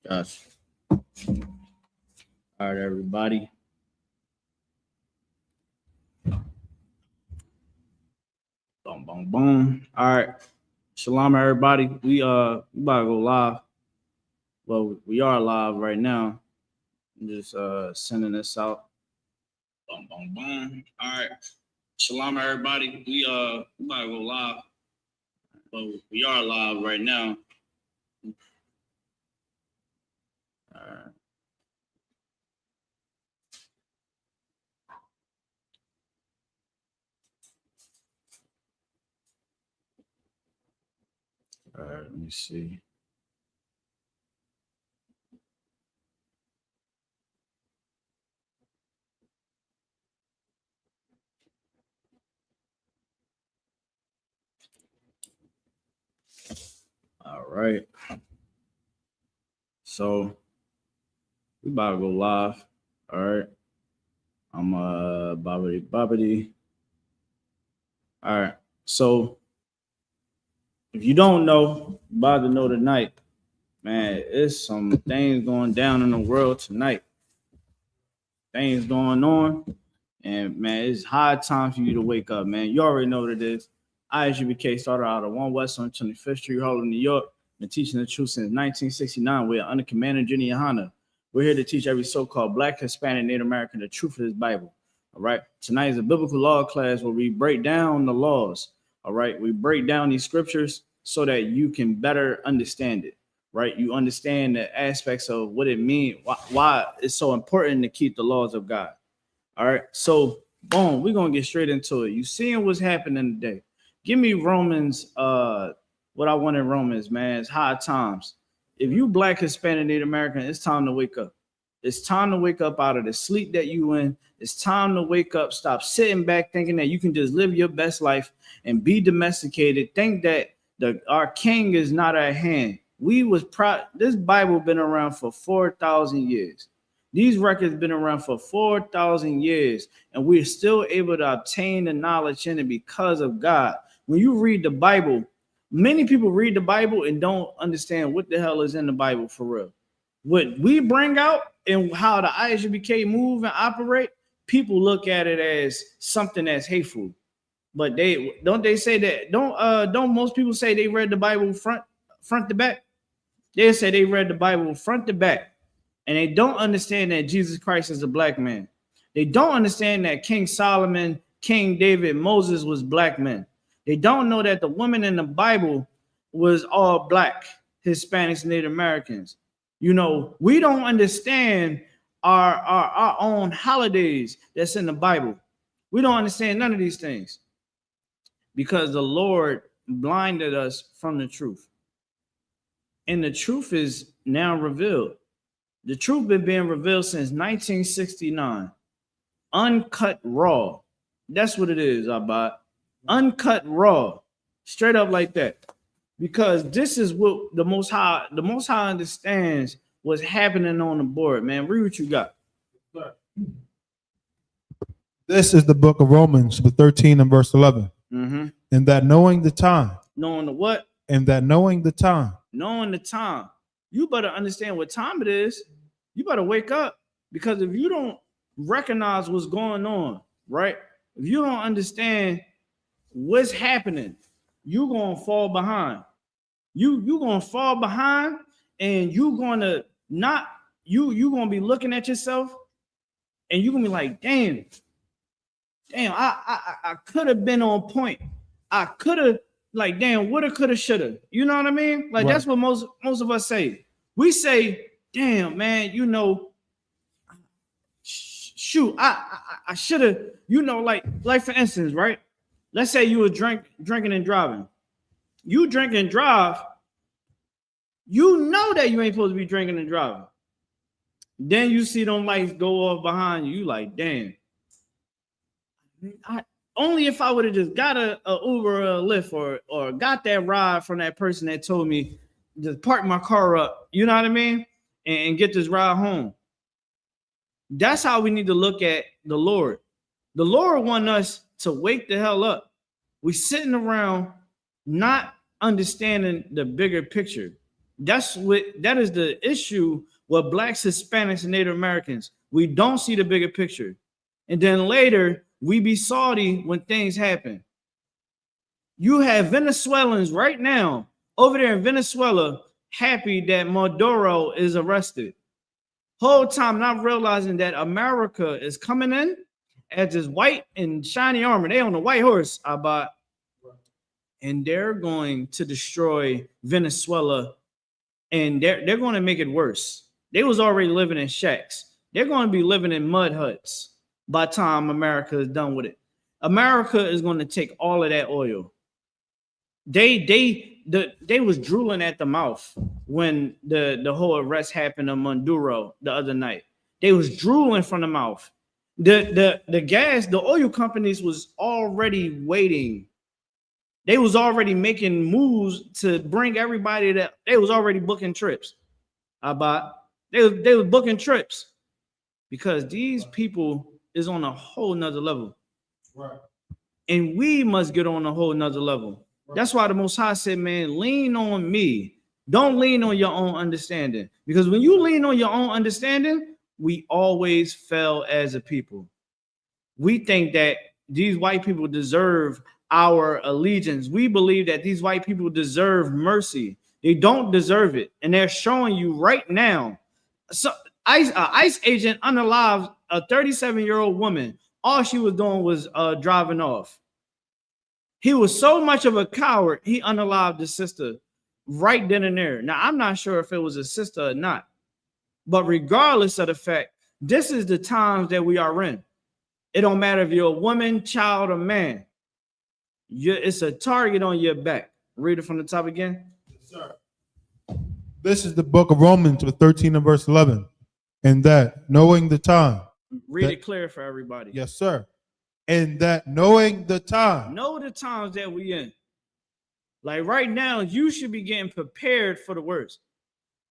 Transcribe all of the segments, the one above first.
Gotcha. All right, everybody. Boom, boom, boom. All right. Shalom, everybody. We about to go live. Well, we are live right now. I'm just sending this out. Boom, boom, boom. All right. Shalom, everybody. We about to go live. Well, we are live right now. All right. All right, let me see. All right. So we about to go live. All right. I'm bobbity. All right. So if you don't know, about to know tonight, man, it's some things going down in the world tonight. Things going on. And man, it's high time for you to wake up, man. You already know what it is. I.S.U.P.K started out of 1 West on 25th Street, Harlem, New York. Been teaching the truth since 1969. We're under Commander Jenny YAHANNA. We're here to teach every so-called Black, Hispanic, Native American the truth of this Bible. All right. Tonight is a biblical law class where we break down the laws. All right. We break down these scriptures so that you can better understand it. Right. You understand the aspects of what it means, why it's so important to keep the laws of God. All right. So, boom, we're going to get straight into it. You seeing what's happening today. Give me Romans, what I want in Romans, man. It's high times. If you Black, Hispanic, Native American, it's time to wake up. It's time to wake up out of the sleep that you in. It's time to wake up. Stop sitting back thinking that you can just live your best life and be domesticated. Think that our king is not at hand. This Bible been around for 4,000 years. These records been around for 4,000 years, and we're still able to obtain the knowledge in it because of God. When you read the Bible, many people read the Bible and don't understand what the hell is in the Bible for real. What we bring out and how the I.S.U.P.K move and operate, people look at it as something that's hateful. But they say that don't most people say they read the Bible front to back? They say they read the Bible front to back, and they don't understand that Jesus Christ is a black man. They don't understand that King Solomon, King David, Moses was black men. They don't know that the women in the Bible was all black, Hispanics, Native Americans. You know, we don't understand our own holidays that's in the Bible. We don't understand none of these things because the Lord blinded us from the truth. And the truth is now revealed. The truth been being revealed since 1969. Uncut raw. That's what it is, Abad. Uncut raw. Straight up like that. Because this is what the Most High understands what's happening on the board, man. Read what you got. This is the book of Romans, the 13 and verse 11. Mm-hmm. And that knowing the time. Knowing the what? And that knowing the time. Knowing the time. You better understand what time it is. You better wake up, because if you don't recognize what's going on, right? If you don't understand what's happening, you're gonna fall behind. You're gonna fall behind, and you're gonna be looking at yourself, and you're gonna be like, damn, I could have been on point. I could have, like, damn, woulda, coulda, shoulda. You know what I mean? Like, right. That's what most of us say. We say, damn, man, you know, shoot, I should have, you know, like for instance, right? Let's say you were drinking and driving. You drink and drive, you know that you ain't supposed to be drinking and driving. Then you see them lights go off behind you, like, damn. Only if I would have just got a Uber or a Lyft or got that ride from that person that told me just park my car up, you know what I mean? And get this ride home. That's how we need to look at the Lord. The Lord wants us to wake the hell up. We sitting around not understanding the bigger picture. That is the issue with blacks, Hispanics, and Native Americans. We don't see the bigger picture. And then later we be salty when things happen. You have Venezuelans right now over there in Venezuela happy that Maduro is arrested. Whole time not realizing that America is coming in as this white and shiny armor. They on a white horse, Abba, and they're going to destroy Venezuela, and they're going to make it worse. They was already living in shacks. They're going to be living in mud huts by the time America is done with it. America is going to take all of that oil. They was drooling at the mouth when the whole arrest happened of Maduro the other night. They was drooling from the mouth. The oil companies was already waiting. They was already making moves to bring everybody that they was already booking trips. They was booking trips because these people is on a whole nother level. Right. And we must get on a whole nother level. That's why the Most High said, man, lean on me. Don't lean on your own understanding. Because when you lean on your own understanding, we always fail as a people. We think that these white people deserve our allegiance. We believe that these white people deserve mercy. They don't deserve it. And they're showing you right now. So ICE agent unalived a 37-year-old woman. All she was doing was driving off. He was so much of a coward, he unalived the sister right then and there. Now, I'm not sure if it was a sister or not, but regardless of the fact, this is the times that we are in. It don't matter if you're a woman, child, or man. It's a target on your back. Read it from the top again. Yes, sir. This is the book of Romans, 13 and verse 11. And that knowing the time. Read it clear for everybody. Yes, sir. And that knowing the time. Know the times that we in. Like right now, you should be getting prepared for the worst.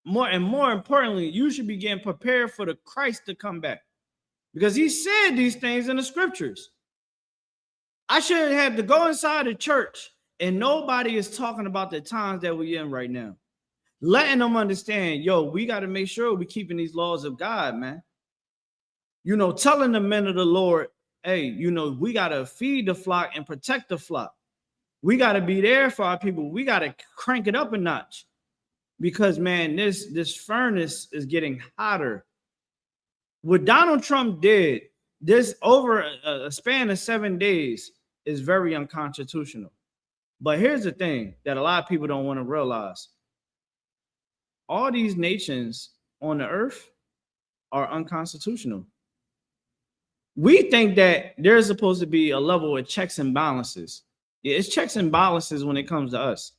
More importantly, you should be getting prepared for the Christ to come back. Because he said these things in the scriptures. I shouldn't have to go inside the church and nobody is talking about the times that we're in right now. Letting them understand, yo, we got to make sure we're keeping these laws of God, man. You know, telling the men of the Lord, hey, you know, we got to feed the flock and protect the flock. We got to be there for our people. We got to crank it up a notch because, man, this furnace is getting hotter. What Donald Trump did, this over a span of 7 days is very unconstitutional. But here's the thing that a lot of people don't want to realize. All these nations on the earth are unconstitutional. We think that there's supposed to be a level of checks and balances. Yeah, it's checks and balances when it comes to us.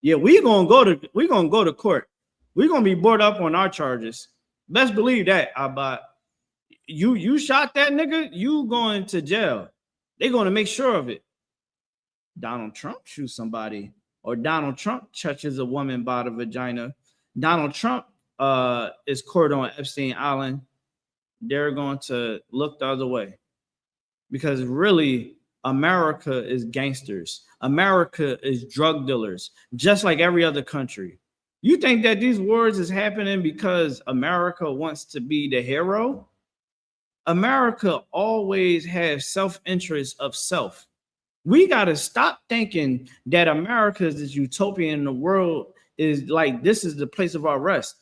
Yeah, we're gonna go to court. We're gonna be brought up on our charges. Best believe that. But you shot that nigga, you going to jail. They're gonna make sure of it. Donald Trump shoots somebody, or Donald Trump touches a woman by the vagina. Donald Trump is caught on Epstein Island. They're going to look the other way because really America is gangsters. America is drug dealers, just like every other country. You think that these wars is happening because America wants to be the hero? America always has self-interest of self. We got to stop thinking that America is this utopia and the world is like, this is the place of our rest.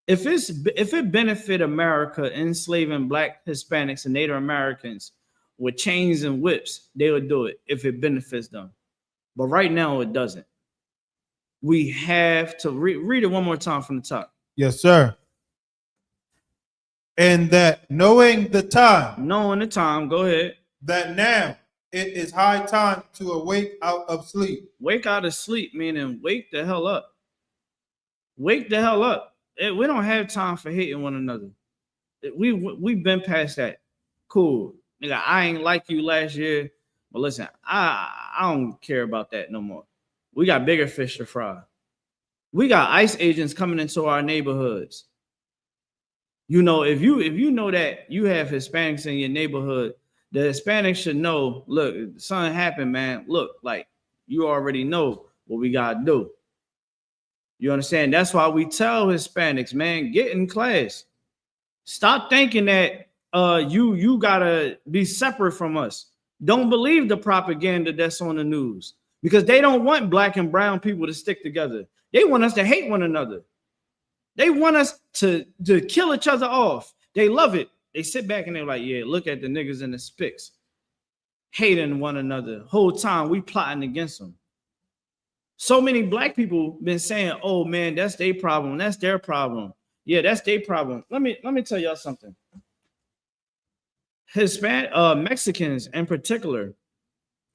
If it benefit America enslaving Black, Hispanics, and Native Americans with chains and whips, they would do it if it benefits them. But right now, it doesn't. We have to read it one more time from the top. Yes, sir. And that knowing the time. Knowing the time, go ahead. That now it is high time to awake out of sleep. Wake out of sleep, meaning wake the hell up. Wake the hell up. We don't have time for hating one another. We've been past that. Cool. Nigga, I ain't like you last year. But listen, I don't care about that no more. We got bigger fish to fry. We got ICE agents coming into our neighborhoods. You know, if you know that you have Hispanics in your neighborhood, the Hispanics should know, look, something happened, man. Look, like you already know what we gotta do. You understand? That's why we tell Hispanics, man, get in class. Stop thinking that you gotta be separate from us. Don't believe the propaganda that's on the news, because they don't want black and brown people to stick together. They want us to hate one another. They want us to kill each other off. They love it. They sit back and they're like, yeah, look at the niggas in the spics hating one another. Whole time we plotting against them. So many black people been saying, oh man, that's their problem. That's their problem. Yeah, that's their problem. Let me tell y'all something. Mexicans in particular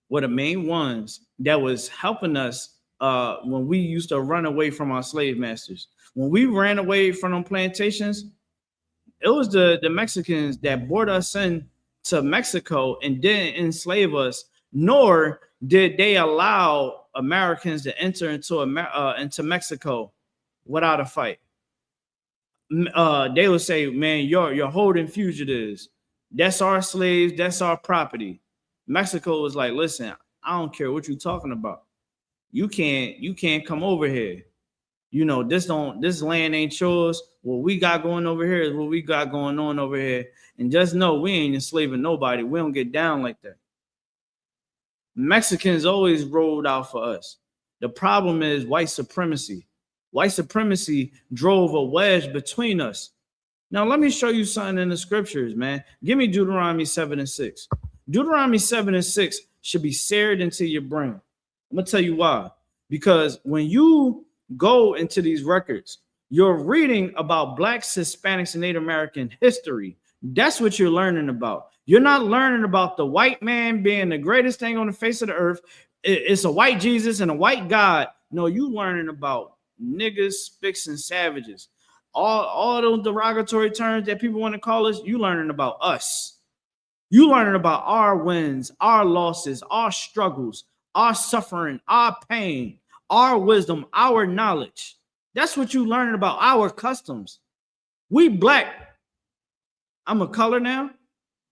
were the main ones that was helping us when we used to run away from our slave masters. When we ran away from them plantations, it was the Mexicans that brought us in to Mexico and didn't enslave us, nor did they allow Americans to enter into Mexico without a fight. They would say, man, you're holding fugitives. That's our slaves. That's our property. Mexico was like, listen, I don't care what you're talking about. You can't come over here. You know, this land ain't yours. What we got going over here is what we got going on over here. And just know we ain't enslaving nobody. We don't get down like that. Mexicans always rolled out for us. The problem is white supremacy. White supremacy drove a wedge between us. Now, let me show you something in the scriptures, man. Give me Deuteronomy 7:6. Deuteronomy 7:6 should be seared into your brain. I'm going to tell you why. Because when you go into these records, you're reading about blacks, Hispanics, and Native American history. That's what you're learning about. You're not learning about the white man being the greatest thing on the face of the earth. It's a white Jesus and a white God. No, you learning about niggas, spics, and savages. All those derogatory terms that people want to call us, you learning about us. You learning about our wins, our losses, our struggles, our suffering, our pain, our wisdom, our knowledge. That's what you learning about, our customs. We black. I'm a color now.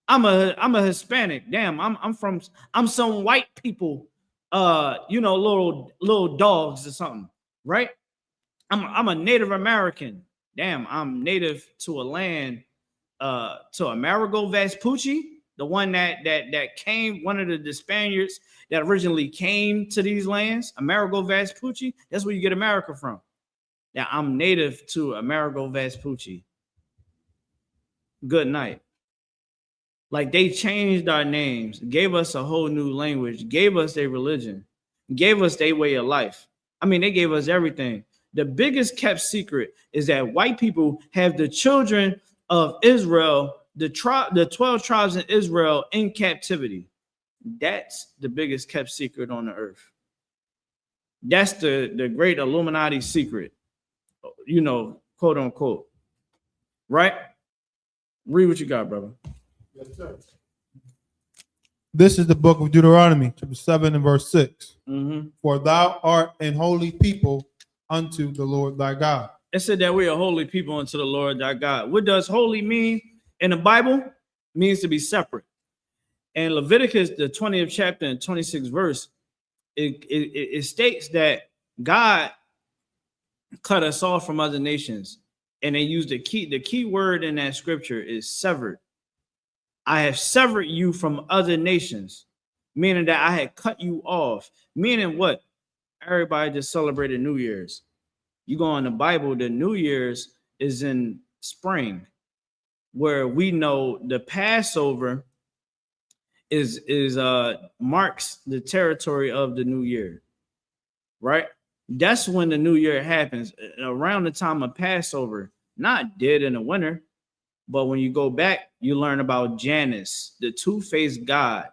I'm a Hispanic. Damn, I'm some white people, little dogs or something, right? I'm a Native American. Damn, I'm native to a land, to Amerigo Vespucci, the one that came, one of the Spaniards that originally came to these lands. Amerigo Vespucci, that's where you get America from. Now I'm native to Amerigo Vespucci. Good night. Like, they changed our names, gave us a whole new language, gave us their religion, gave us their way of life. I mean, they gave us everything. The biggest kept secret is that white people have the children of Israel, the 12 tribes in Israel, in captivity. That's the biggest kept secret on the earth. That's the great Illuminati secret, quote unquote. Right? Read what you got, brother. Yes, sir. This is the book of Deuteronomy, chapter 7 and verse 6. Mm-hmm. For thou art an holy people unto the Lord thy God. It said that we are holy people unto the Lord thy God. What does holy mean in the Bible? It means to be separate. And Leviticus, the 20th chapter and 26th verse, it states that God cut us off from other nations. And they use the key word in that scripture is severed. I have severed you from other nations, meaning that I had cut you off. Meaning what? Everybody just celebrated New Year's. You go in the Bible, the New Year's is in spring, where we know the Passover is marks the territory of the new year, right? That's when the new year happens, around the time of Passover, not dead in the winter. But when you go back, you learn about Janus, the two-faced god,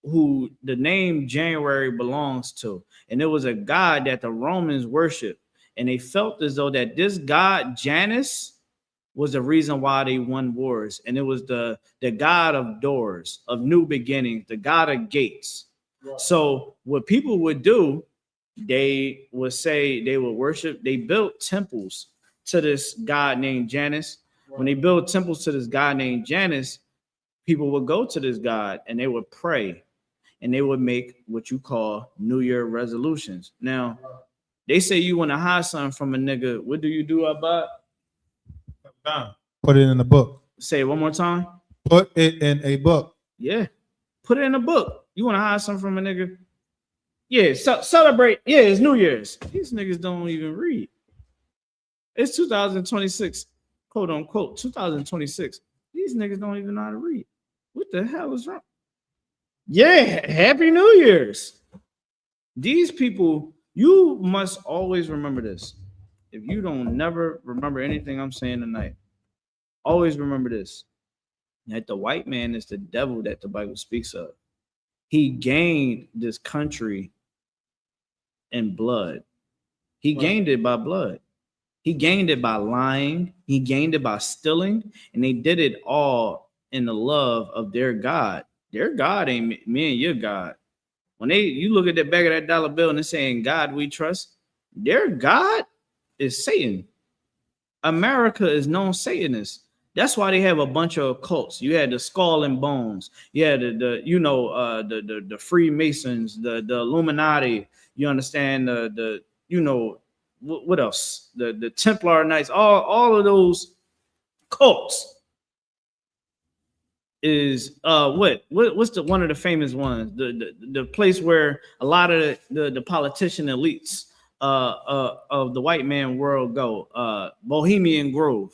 who the name January belongs to. And it was a god that the Romans worshiped. And they felt as though that this god, Janus, was the reason why they won wars. And it was the god of doors, of new beginnings, the god of gates. Right. So what people would do, they would say they would worship. They built temples to this god named Janus. When they built temples to this god named Janus, people would go to this god and they would pray and they would make what you call New Year resolutions. Now, They say you want to hide something from a nigga. What do you do about? Put it in a book. Say it one more time. Put it in a book. Yeah. Put it in a book. You want to hide something from a nigga? Yeah. Celebrate. Yeah, it's New Year's. These niggas don't even read. It's 2026, quote unquote, 2026. These niggas don't even know how to read. What the hell is wrong? Yeah, Happy New Year's. These people, you must always remember this. If you don't never remember anything I'm saying tonight, always remember this. That the white man is the devil that the Bible speaks of. He gained this country in blood. He gained it by blood. He gained it by lying. He gained it by stealing. And they did it all in the love of their God. Their God ain't me and your God. When you look at the back of that dollar bill and it's saying, God we trust, their God is Satan. America is known Satanist. That's why they have a bunch of cults. You had the Skull and Bones. You had the Freemasons, the Illuminati. You understand what else? The Templar Knights. All of those cults is what's the one of the famous ones? The place where a lot of the politician elites of the white man world go, Bohemian Grove,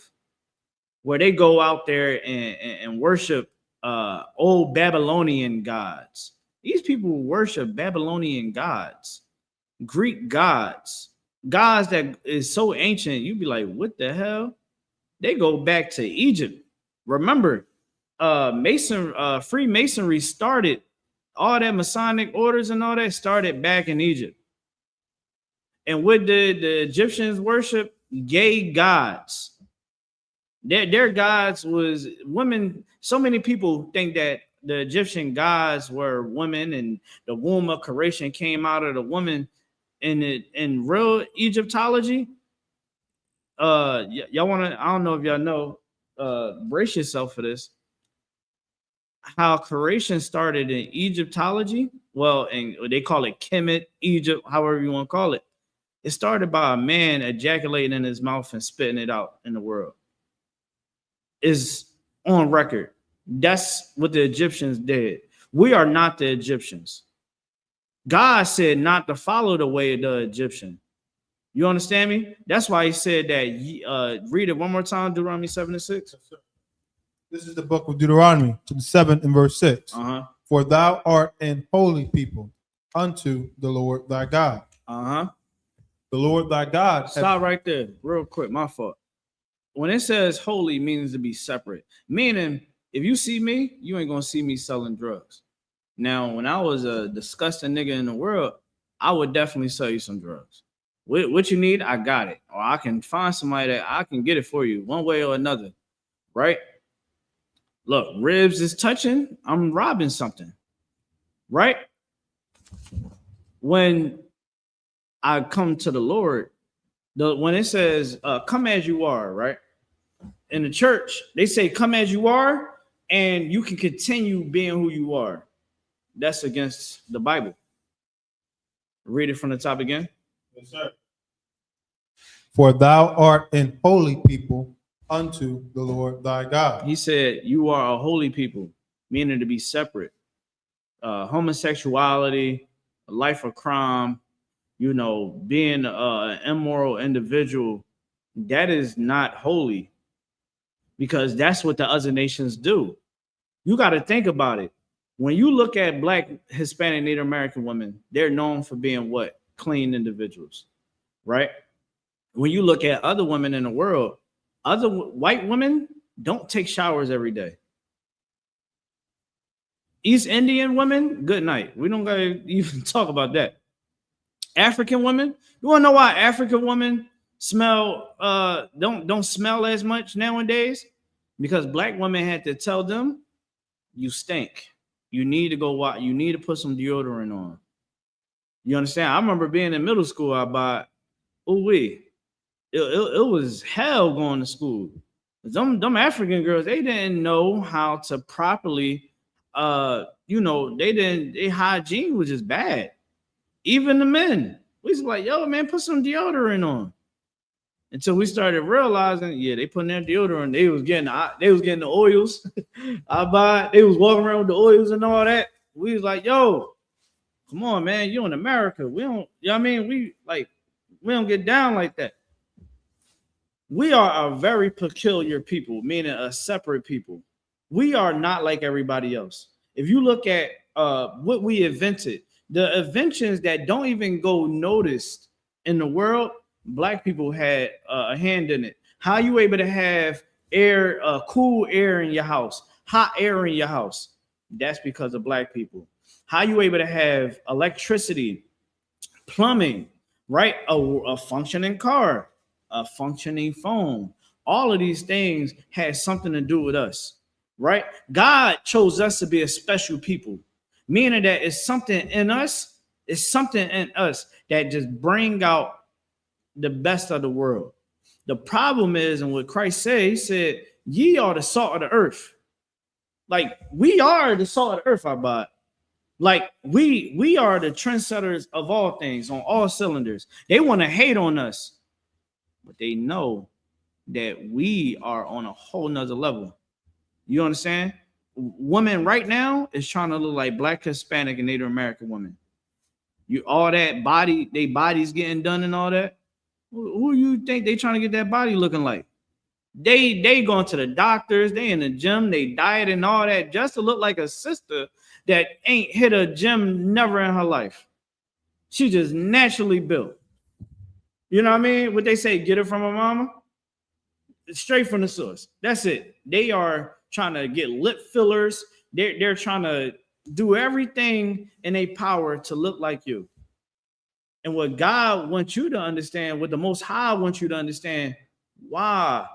where they go out there and worship old Babylonian gods. These people worship Babylonian gods, Greek gods that is so ancient. You'd be like, what the hell? They go back to Egypt. Remember, Freemasonry started, all that Masonic orders and all that started back in Egypt. And what did the Egyptians worship? Gay gods. Their gods was women. So many people think that the Egyptian gods were women, and the womb of creation came out of the woman. In real Egyptology, y'all want to? I don't know if y'all know. Brace yourself for this. How creation started in Egyptology? Well, and they call it Kemet, Egypt, however you want to call it. It started by a man ejaculating in his mouth and spitting it out in the world. Is on record. That's what the Egyptians did. We are not the Egyptians. God said not to follow the way of the Egyptian. You understand me? That's why he said that. Read it one more time, Deuteronomy 7:6. This is the book of Deuteronomy, chapter 7 and verse 6. For thou art an holy people unto the Lord thy God. The Lord thy God. Stop right there, real quick. My fault. When it says holy, means to be separate. Meaning, if you see me, you ain't gonna see me selling drugs. Now, when I was a disgusting nigga in the world, I would definitely sell you some drugs. What you need, I got it. Or I can find somebody that I can get it for you one way or another, right? Look, ribs is touching, I'm robbing something, right? When I come to the Lord, when it says, come as you are, right? In the church, they say, come as you are, and you can continue being who you are. That's against the Bible. Read it from the top again. Yes, sir. For thou art an holy people unto the Lord thy God. He said, you are a holy people, meaning to be separate. Homosexuality, a life of crime, being an immoral individual, that is not holy, because that's what the other nations do. You got to think about it. When you look at Black, Hispanic, Native American women, they're known for being what? Clean individuals, right? When you look at other women in the world, other white women don't take showers every day. East Indian women, good night. We don't gotta even talk about that. African women, you want to know why African women don't smell as much nowadays? Because Black women had to tell them, you stink. You need to go watch. You need to put some deodorant on. You understand? I remember being in middle school. It was hell going to school. Them African girls, they didn't know how to properly, their hygiene was just bad. Even the men, We was like, yo, man, put some deodorant on. Until we started realizing, yeah, they putting their deodorant. They was getting the oils. They was walking around with the oils and all that. We was like, yo, come on, man, you in America. We don't, you know what I mean? We don't get down like that. We are a very peculiar people, meaning a separate people. We are not like everybody else. If you look at what we invented, the inventions that don't even go noticed in the world, Black people had a hand in it. How you able to have air, cool air in your house, hot air in your house? That's because of Black people. How you able to have electricity, plumbing, right? A functioning car, a functioning phone. All of these things had something to do with us, right? God chose us to be a special people, meaning that it's something in us, that just bring out the best of the world. The problem is, and what Christ said, he said, ye are the salt of the earth. Like, we are the salt of the earth, Abad. Like, we are the trendsetters of all things, on all cylinders. They want to hate on us, but they know that we are on a whole nother level. You understand? Women right now is trying to look like Black, Hispanic, and Native American women. You all that body, they bodies getting done and all that. Who you think they trying to get that body looking like? They going to the doctors, they in the gym, they diet and all that just to look like a sister that ain't hit a gym never in her life. She just naturally built. You know what I mean? What they say, get it from her mama? Straight from the source. That's it. They are trying to get lip fillers. They're trying to do everything in their power to look like you. And what God wants you to understand, what the Most High wants you to understand, why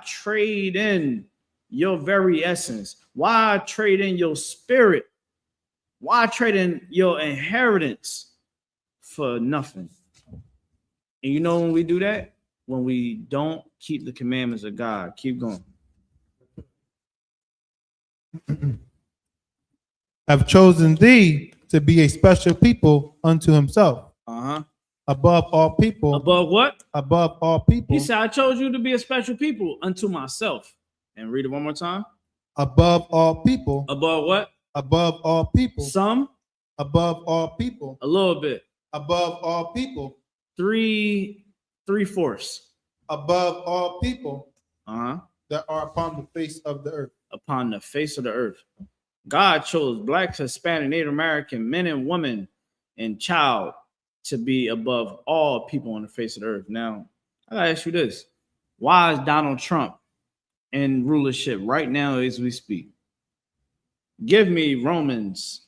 trade in your very essence? Why trade in your spirit? Why trade in your inheritance for nothing? And you know when we do that? When we don't keep the commandments of God. Keep going. Have chosen thee to be a special people unto himself. Above all people. Above what? Above all people. He said, I chose you to be a special people unto myself. And read it one more time. Above all people. Above what? Above all people. Some. Above all people. A little bit. Above all people. Three-fourths. Above all people that are upon the face of the earth. Upon the face of the earth. God chose Black, Hispanic, Native American, men and women, and child to be above all people on the face of the earth. Now, I gotta ask you this. Why is Donald Trump in rulership right now as we speak? Give me Romans.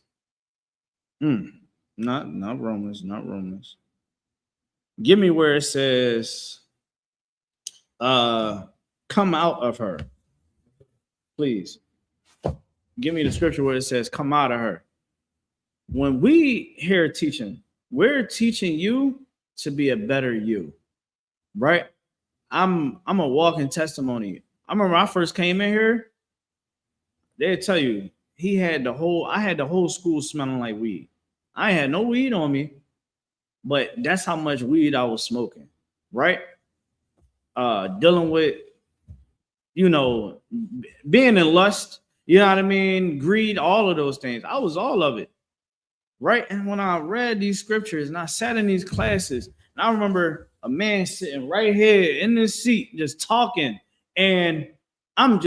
Not Romans. Give me where it says, come out of her. Please. Give me the scripture where it says, come out of her. When we hear teaching, we're teaching you to be a better you, right? I'm a walking testimony. I remember I first came in here, they'd tell you, I had the whole school smelling like weed. I had no weed on me, but that's how much weed I was smoking, right? Dealing with, being in lust, you know what I mean? Greed, all of those things. I was all of it, right? And when I read these scriptures and I sat in these classes, and I remember a man sitting right here in this seat just talking, and I'm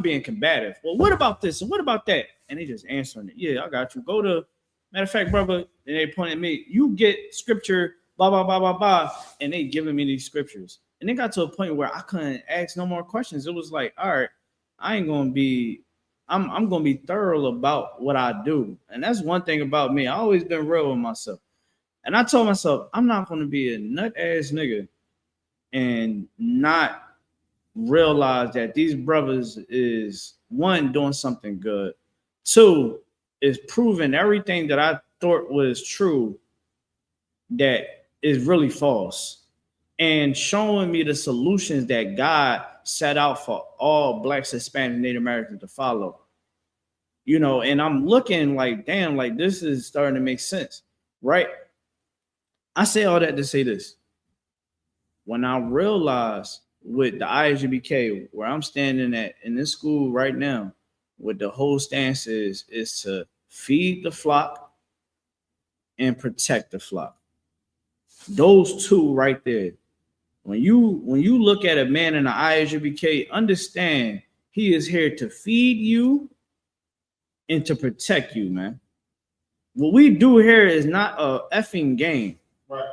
being combative. Well, what about this? And what about that? And they just answering it. Yeah, I got you. Go to, matter of fact, brother, and they pointed at me, you get scripture, blah, blah, blah, blah, blah. And they giving me these scriptures. And it got to a point where I couldn't ask no more questions. It was like, all right, I'm going to be thorough about what I do. And that's one thing about me. I always been real with myself. And I told myself, I'm not going to be a nut ass nigga and not realize that these brothers is, one, doing something good. Two, is proving everything that I thought was true that is really false. And showing me the solutions that God set out for all Blacks, Hispanic, Native Americans to follow. And I'm looking like, damn, like this is starting to make sense, right? I say all that to say this. When I realized with the I.S.U.P.K, where I'm standing at in this school right now, what the whole stance is to feed the flock and protect the flock. Those two right there. When you look at a man in the I.S.U.P.K, understand he is here to feed you and to protect you, man. What we do here is not a effing game. Right.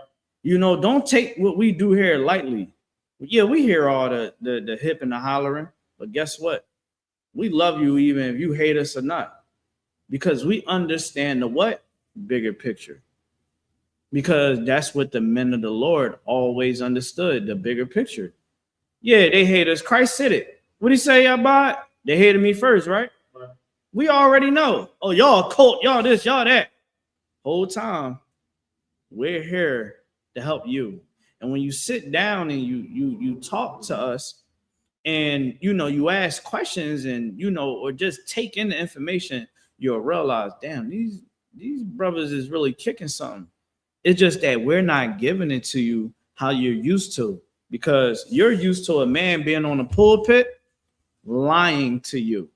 You know, don't take what we do here lightly. Yeah, we hear all the hip and the hollering, but guess what? We love you even if you hate us or not, because we understand the what? Bigger picture. Because that's what the men of the Lord always understood, the bigger picture. Yeah, they hate us. Christ said it. What did he say about? They hated me first, right? We already know. Oh, y'all cult, y'all this, y'all that. Whole time, we're here to help you. And when you sit down and you talk to us, and you ask questions, and or just take in the information, you'll realize, damn, these brothers is really kicking something. It's just that we're not giving it to you how you're used to, because you're used to a man being on the pulpit lying to you.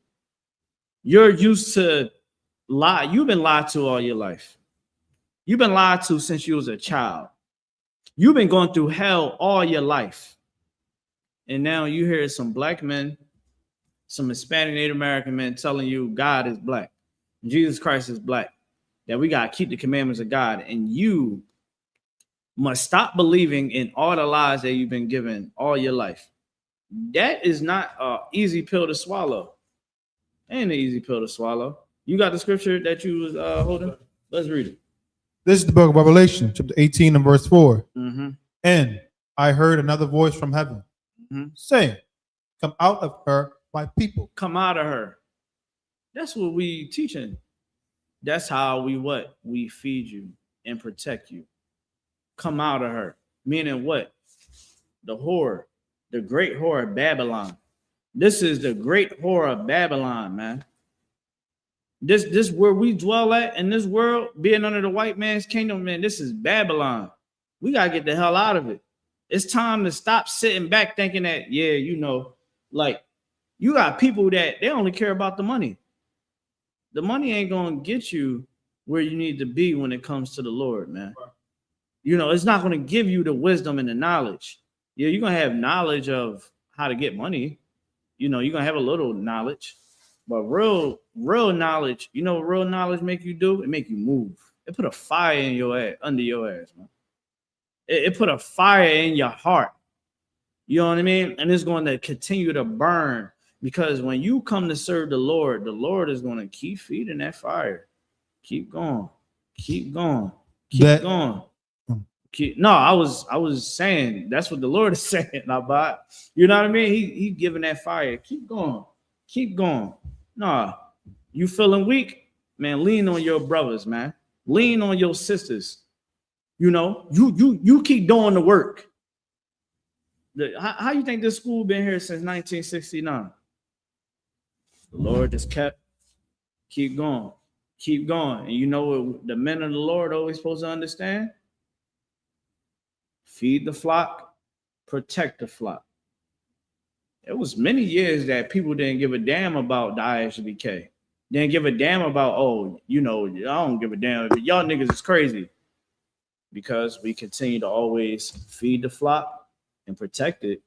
You're used to lie. You've been lied to all your life. You've been lied to since you was a child. You've been going through hell all your life. And now you hear some black men, some Hispanic Native American men telling you God is black, Jesus Christ is black, that we got to keep the commandments of God. And you must stop believing in all the lies that you've been given all your life. That is not an easy pill to swallow. Ain't an easy pill to swallow. You got the scripture that you was holding? Let's read it. This is the book of Revelation, chapter 18 and verse 4. And I heard another voice from heaven saying, come out of her, my people. Come out of her. That's what we teaching. That's how we feed you and protect you. Come out of her. Meaning what? The whore, the great whore of Babylon. This is the great whore of Babylon, man. This where we dwell at in this world, being under the white man's kingdom, man, this is Babylon. We got to get the hell out of it. It's time to stop sitting back thinking that, yeah, like you got people that they only care about the money. The money ain't going to get you where you need to be when it comes to the Lord, man. It's not going to give you the wisdom and the knowledge. Yeah, you're going to have knowledge of how to get money. You're going to have a little knowledge. But real knowledge, what real knowledge make you do? It make you move. It put a fire in your ass, under your ass, man. It put a fire in your heart. You know what I mean? And it's going to continue to burn, because when you come to serve the Lord is going to keep feeding that fire. Keep going. Keep going. Keep going. No, I was saying that's what the Lord is saying, Nabat. You know what I mean? He giving that fire. Keep going. Keep going. Nah, you feeling weak, man? Lean on your brothers, man. Lean on your sisters. You keep doing the work. How you think this school been here since 1969? The Lord just kept. Keep going. Keep going. And you know what the men of the Lord always supposed to understand? Feed the flock, protect the flock. It was many years that people didn't give a damn about the I.S.U.P.K. Didn't give a damn about, I don't give a damn. Y'all niggas is crazy. Because we continue to always feed the flock and protect it,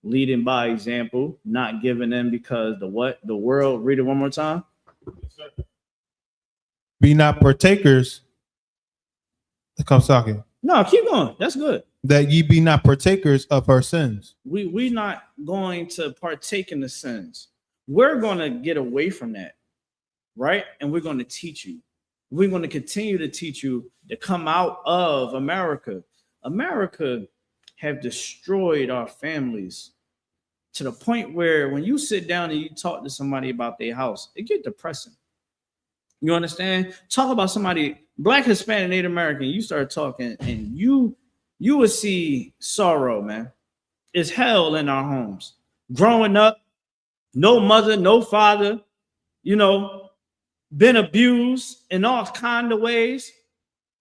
leading by example, not giving them because the world, read it one more time. Be not partakers. Come talking. No, keep going. That's good. That ye be not partakers of her sins. We not going to partake in the sins. We're going to get away from that, right? And we're going to teach you. We're going to continue to teach you to come out of America. America have destroyed our families to the point where when you sit down and you talk to somebody about their house, it get depressing. You understand? Talk about somebody, Black, Hispanic, Native American, you start talking and you will see sorrow, man. It's hell in our homes. Growing up, no mother, no father, been abused in all kind of ways.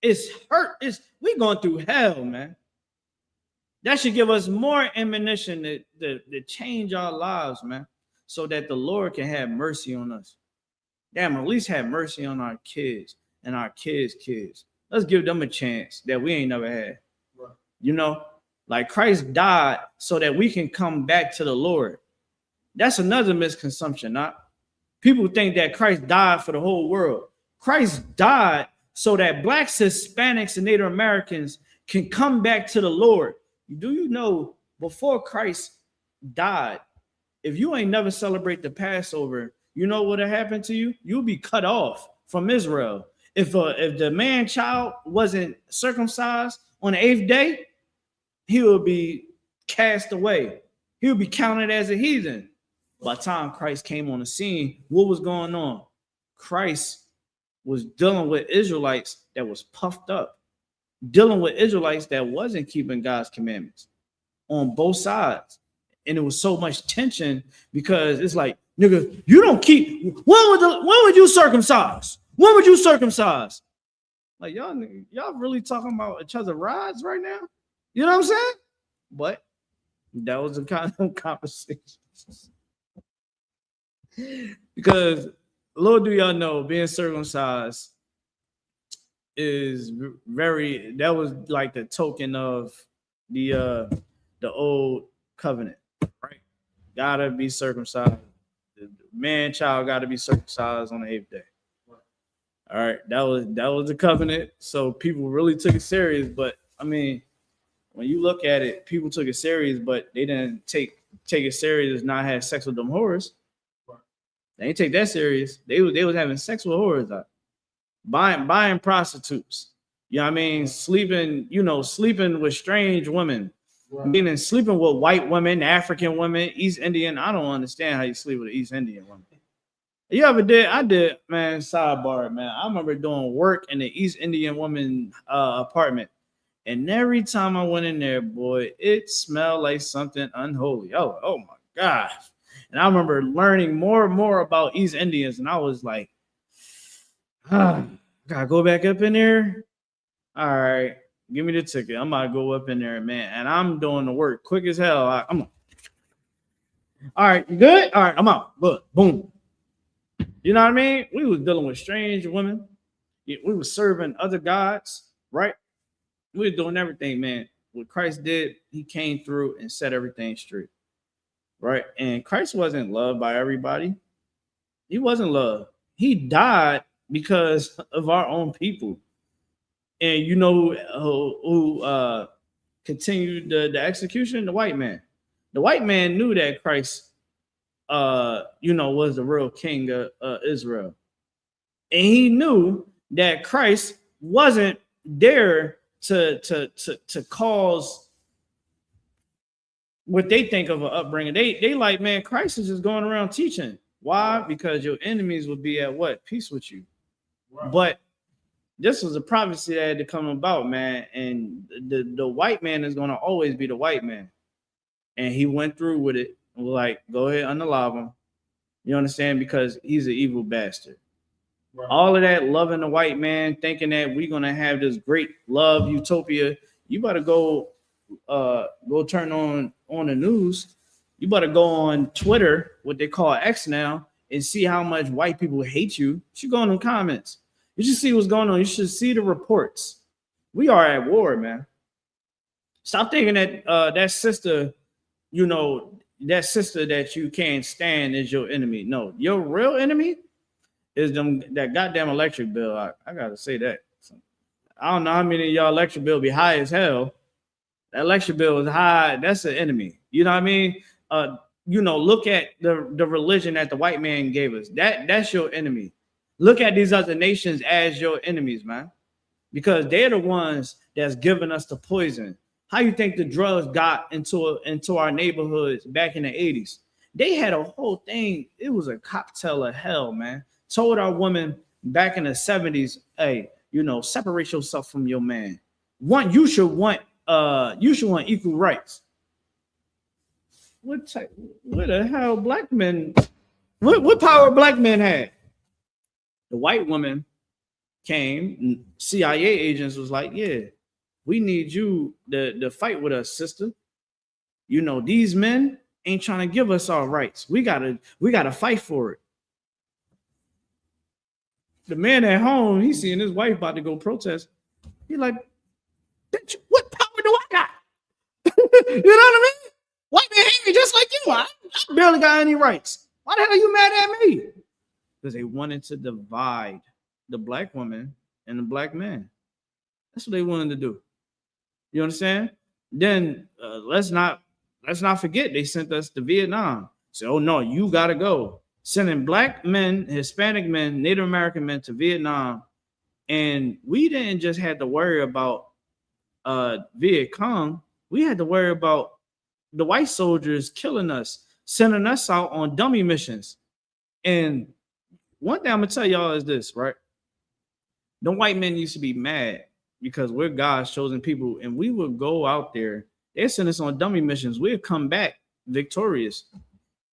It's hurt. We going through hell, man. That should give us more ammunition to change our lives, man, so that the Lord can have mercy on us. Damn, at least have mercy on our kids and our kids' kids. Let's give them a chance that we ain't never had. Right. You know, like Christ died so that we can come back to the Lord. That's another misconception. Not people think that Christ died for the whole world. Christ died so that blacks, Hispanics, and Native Americans can come back to the Lord. Do you know before Christ died, if you ain't never celebrate the Passover, you know what happened to you? You'll be cut off from Israel. If the man child wasn't circumcised on the 8th day, he will be cast away. He will be counted as a heathen. By the time Christ came on the scene, what was going on? Christ was dealing with Israelites that was puffed up, dealing with Israelites that wasn't keeping God's commandments on both sides. And it was so much tension because it's like, nigga, you don't keep, when would you circumcise? When would you circumcise? Like, y'all really talking about each other's rides right now? You know what I'm saying? But that was the kind of conversation. Because little do y'all know, being circumcised is that was like the token of the old covenant, right? Gotta be circumcised. The man child gotta be circumcised on the 8th day. All right, that was the covenant. So people really took it serious. But I mean, when you look at it, people took it serious, but they didn't take it serious as not have sex with them whores. They didn't take that serious. They was having sex with whores, buying prostitutes. You know what I mean? Sleeping with strange women. Right. Meaning sleeping with white women, African women, East Indian. I don't understand how you sleep with an East Indian woman. You ever did? I did, man. Sidebar, man. I remember doing work in the East Indian woman apartment. And every time I went in there, boy, it smelled like something unholy. Oh my gosh. And I remember learning more and more about East Indians. And I was like, gotta go back up in there. All right, give me the ticket. I'm about to go up in there, man. And I'm doing the work quick as hell. I'm all right, you good? All right, I'm out. Look, boom. You know what I mean? We was dealing with strange women. We were serving other gods, right? We were doing everything, man. What Christ did, he came through and set everything straight, right? And Christ wasn't loved by everybody. He wasn't loved. He died because of our own people. And you know who continued the execution? The white man. The white man knew that Christ was the real king of Israel. And he knew that Christ wasn't there to cause what they think of an upbringing. They like, man, Christ is just going around teaching. Why? Because your enemies will be at what? Peace with you. Right. But this was a prophecy that had to come about, man. And the white man is going to always be the white man. And he went through with it. And was like, go ahead, unalive him. You understand? Because he's an evil bastard. Right. All of that loving the white man, thinking that we're going to have this great love utopia. You better go turn on the news. You better go on Twitter, what they call X now, and see how much white people hate you. You should go in the comments. You should see what's going on. You should see the reports. We are at war, man. Stop thinking that that sister that you can't stand is your enemy. No, your real enemy is that goddamn electric bill. I gotta say that. I don't know how many of y'all electric bill be high as hell. That electric bill is high. That's an enemy. You know what I mean? Look at the religion that the white man gave us. That's your enemy. Look at these other nations as your enemies, man, because they're the ones that's giving us the poison. How you think the drugs got into our neighborhoods back in the 80s? They had a whole thing. It was a cocktail of hell, man. Told our women back in the 70s, hey, separate yourself from your man. You should want equal rights. What the hell black men? What power black men had? The white woman came, CIA agents was like, yeah, we need you to fight with us, sister. You know, these men ain't trying to give us our rights. We gotta fight for it. The man at home, he's seeing his wife about to go protest. He's like, bitch, what power do I got? You know what I mean? White man hate me just like you. I barely got any rights. Why the hell are you mad at me? Because they wanted to divide the black woman and the black man. That's what they wanted to do. You understand? Then let's not forget they sent us to Vietnam. So, oh no, you gotta go. Sending black men, Hispanic men, Native American men to Vietnam. And we didn't just have to worry about Viet Cong. We had to worry about the white soldiers killing us, sending us out on dummy missions. And one thing I'm gonna tell y'all is this, right? The white men used to be mad because we're God's chosen people, and we would go out there. They send us on dummy missions. We'd come back victorious.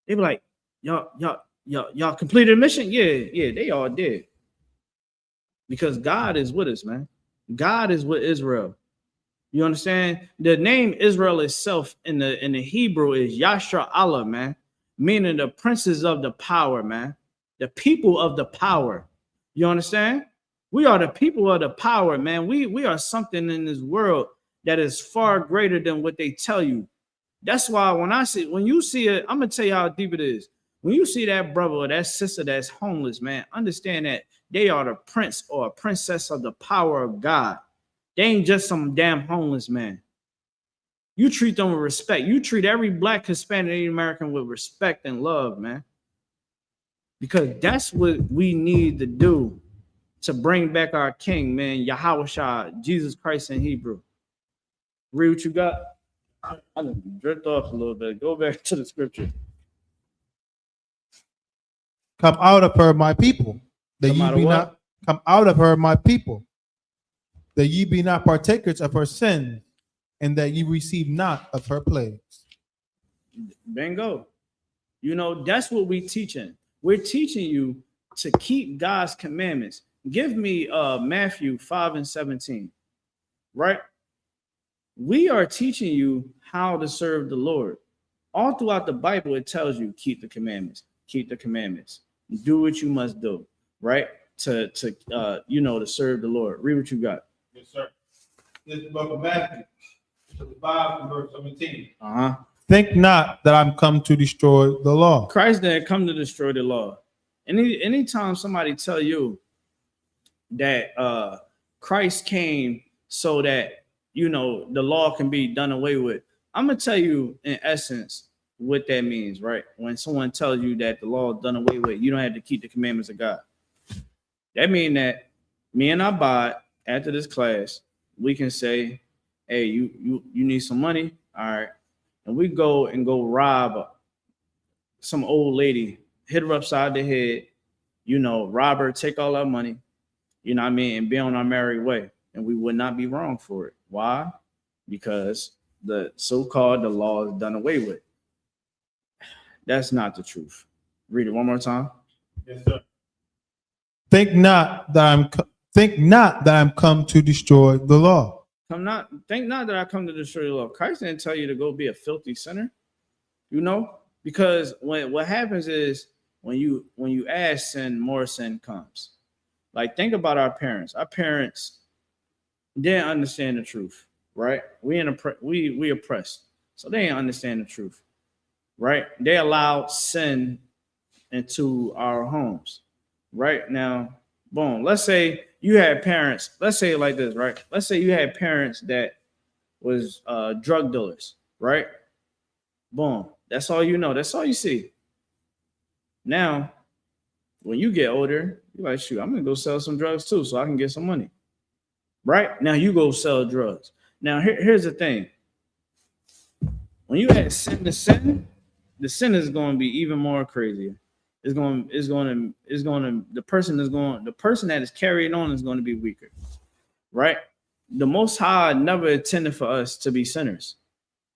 They'd be like, y'all completed a mission? Yeah, they all did. Because God is with us, man. God is with Israel. You understand? The name Israel itself in the Hebrew is Yasharallah, man, meaning the princes of the power, man. The people of the power. You understand? We are the people of the power, man. We are something in this world that is far greater than what they tell you. That's why when you see it, I'm gonna tell you how deep it is. When you see that brother or that sister that's homeless, man, understand that they are the prince or a princess of the power of God. They ain't just some damn homeless man. You treat them with respect. You treat every black, Hispanic, Native American with respect and love, man. Because that's what we need to do to bring back our king, man, Yahweh, Jesus Christ in Hebrew. Read what you got. I just drift off a little bit. Go back to the scripture. Come out of her, my people, that ye be not. Come out of her, my people, that ye be not partakers of her sins, and that ye receive not of her plagues. Bingo. You know, that's what we're teaching. We're teaching you to keep God's commandments. Give me Matthew 5:17, right? We are teaching you how to serve the Lord. All throughout the Bible, it tells you keep the commandments, do what you must do, right? To serve the Lord. Read what you got. Yes, sir. This is the book of Matthew, 5 verse 17. Think not that I'm come to destroy the law. Christ didn't come to destroy the law. Anytime somebody tell you that Christ came so that the law can be done away with, I'm gonna tell you in essence what that means, right? When someone tells you that the law is done away with, you don't have to keep the commandments of God. That means that me and Abad, after this class, we can say, hey, you need some money, all right, and we go rob some old lady, hit her upside the head, rob her, take all our money, and be on our merry way. And we would not be wrong for it. Why? Because the so-called the law is done away with. That's not the truth. Read it one more time. Yes, sir. Think not that I'm come to destroy the law. Think not that I come to destroy the law. Christ didn't tell you to go be a filthy sinner, because what happens is when you add sin, more sin comes. Like, think about our parents. Our parents didn't understand the truth, right? We oppressed, so they didn't understand the truth, right? They allowed sin into our homes, right? Now, boom. Let's say you had parents. Let's say it like this, right? Let's say you had parents that was drug dealers, right? Boom. That's all you know. That's all you see. Now, when you get older, you're like, shoot, I'm gonna go sell some drugs too, so I can get some money. Right? Now you go sell drugs. Now here's the thing. When you add sin to sin, the sin is going to be even more crazier. The person that is carrying on is going to be weaker. Right? The Most High never intended for us to be sinners.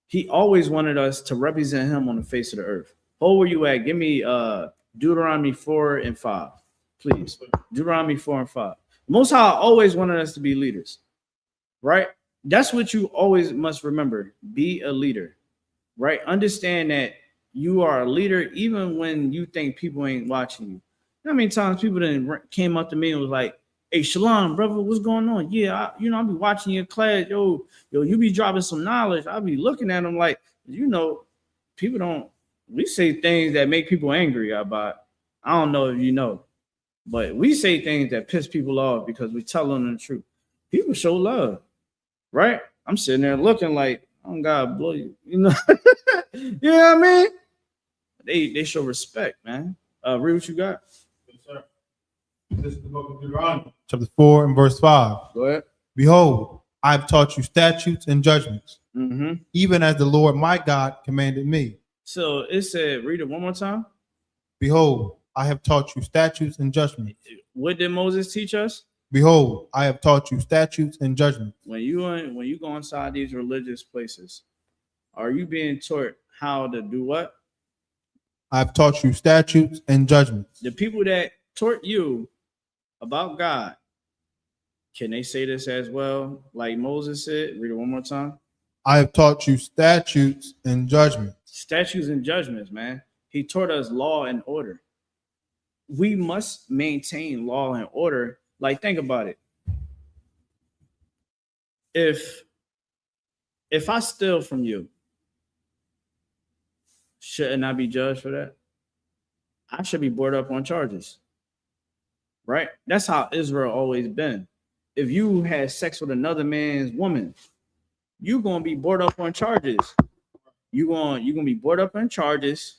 He always wanted us to represent him on the face of the earth. Hold where you at. Give me Deuteronomy 4 and 5, please. Deuteronomy 4 and 5. Most High always wanted us to be leaders, right? That's what you always must remember. Be a leader, right? Understand that you are a leader even when you think people ain't watching you. You know how many times people then came up to me and was like, "Hey, Shalom, brother, what's going on? Yeah, I'll be watching your class. Yo, you be dropping some knowledge." I'll be looking at them like, people don't. We say things that make people angry about. I don't know if you know, but we say things that piss people off because we tell them the truth. People show love, right? I'm sitting there looking like, "Oh God, blow you," you know. You know what I mean? They show respect, man. Read what you got. Yes, sir. This is the book of Deuteronomy, chapter 4 and verse 5. Go ahead. Behold, I have taught you statutes and judgments, Mm-hmm. even as the Lord my God commanded me. So it said, read it one more time. Behold, I have taught you statutes and judgments. What did Moses teach us? Behold, I have taught you statutes and judgments. When you go inside these religious places, are you being taught how to do what? I've taught you statutes and judgments. The people that taught you about God, can they say this as well? Like Moses said, read it one more time. I have taught you statutes and judgments. Statutes and judgments, man. He taught us law and order. We must maintain law and order. Like, think about it. If I steal from you, shouldn't I be judged for that? I should be brought up on charges, right? That's how Israel always been. If you had sex with another man's woman, you're gonna be brought up on charges. You're gonna be brought up on charges,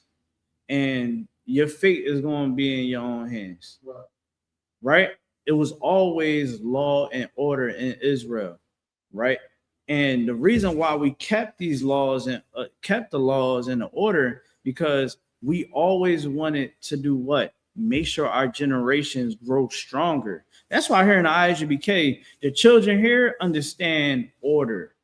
and your fate is gonna be in your own hands, right? It was always law and order in Israel, right? And the reason why we kept these laws and kept the laws and the order, because we always wanted to do what? Make sure our generations grow stronger. That's why here in the I.S.U.P.K, the children here understand order.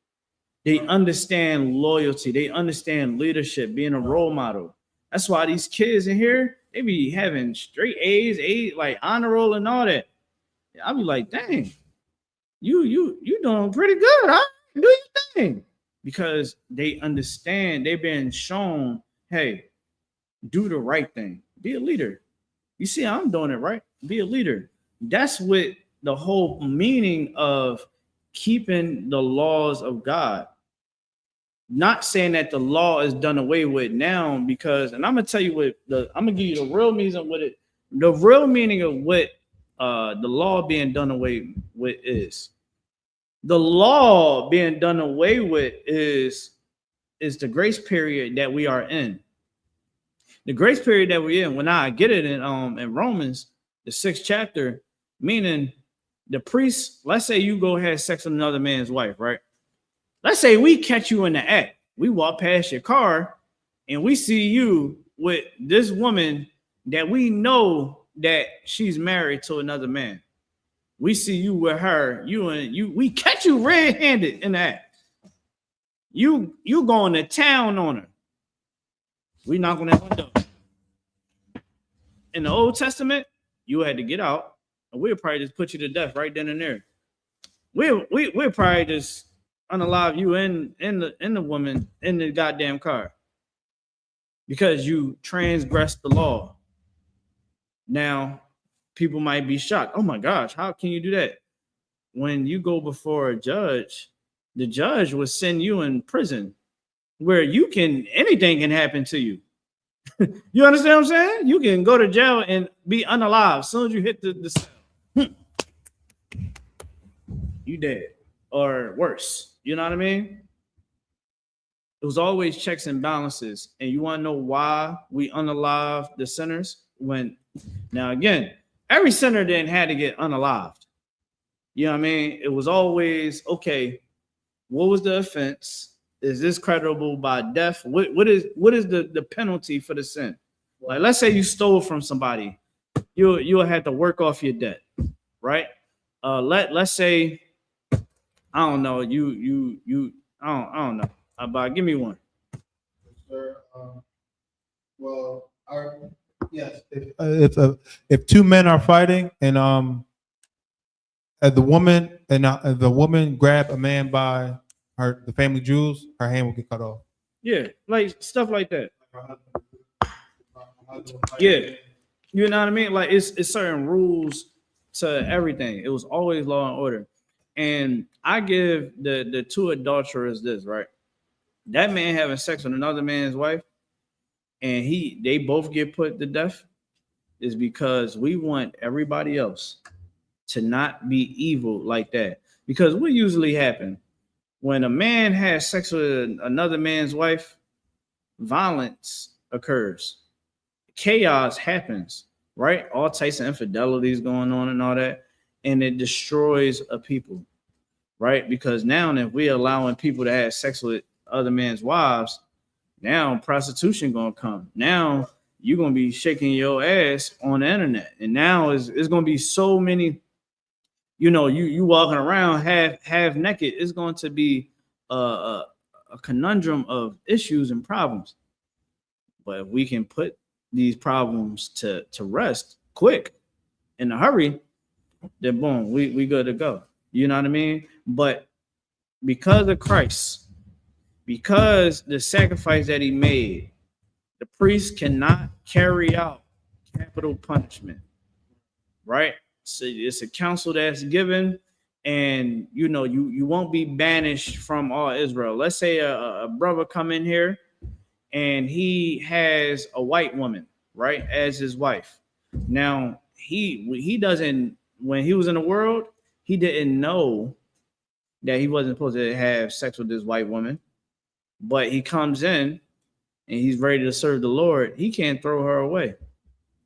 They understand loyalty. They understand leadership, being a role model. That's why these kids in here, they be having straight A's, like honor roll and all that. I'll be like, dang, you doing pretty good, huh? Do your thing. Because they understand, they've been shown, hey, do the right thing. Be a leader. You see, I'm doing it right. Be a leader. That's what the whole meaning of keeping the laws of God. Not saying that the law is done away with now, because, and I'm gonna tell you what I'm gonna give you the real meaning with it. The real meaning of what the law being done away with is. The law being done away with is the grace period that we are in. The grace period that we're in, when I get it in Romans, the 6th chapter, meaning the priest, let's say you go have sex with another man's wife, right? Let's say we catch you in the act. We walk past your car and we see you with this woman that we know that she's married to another man. We see you with her, we catch you red-handed in the act. You going to town on her. We knock on that window. In the Old Testament, you had to get out, and we'll probably just put you to death right then and there. We'll probably just unalive you in the woman in the goddamn car because you transgressed the law. Now, people might be shocked. Oh my gosh, how can you do that? When you go before a judge, the judge will send you in prison where anything can happen to you. You understand what I'm saying? You can go to jail and be unalive as soon as you hit the cell. You dead or worse. You know what I mean? It was always checks and balances. And you want to know why we unalive the sinners? Now again, every sinner didn't have to get unalived. You know what I mean? It was always, okay, what was the offense? Is this credible by death? What is the penalty for the sin? Like, let's say you stole from somebody, you'll have to work off your debt, right? Let's say, I don't know, I don't know. But give me one. Sir, yes. If two men are fighting and If the woman grab a man by the family jewels, her hand will get cut off. Yeah, like stuff like that. Yeah, you know what I mean? Like it's certain rules to everything. It was always law and order. And I give the two adulterers this, right? That man having sex with another man's wife, and they both get put to death, is because we want everybody else to not be evil like that. Because what usually happens when a man has sex with another man's wife, violence occurs, chaos happens, right? All types of infidelities going on and all that, and it destroys a people, right? Because now if we're allowing people to have sex with other men's wives, now prostitution gonna come. Now you're gonna be shaking your ass on the internet, and now it's gonna be so many. You walking around half naked. It's going to be a conundrum of issues and problems. But if we can put these problems to rest quick, in a hurry, then boom, we good to go. You know what I mean? But because of Christ, because the sacrifice that he made, the priest cannot carry out capital punishment, right? So it's a counsel that's given, and you won't be banished from all Israel. Let's say a brother come in here and he has a white woman, right, as his wife. Now he doesn't, when he was in the world, he didn't know that he wasn't supposed to have sex with this white woman, but he comes in and he's ready to serve the Lord. He can't throw her away,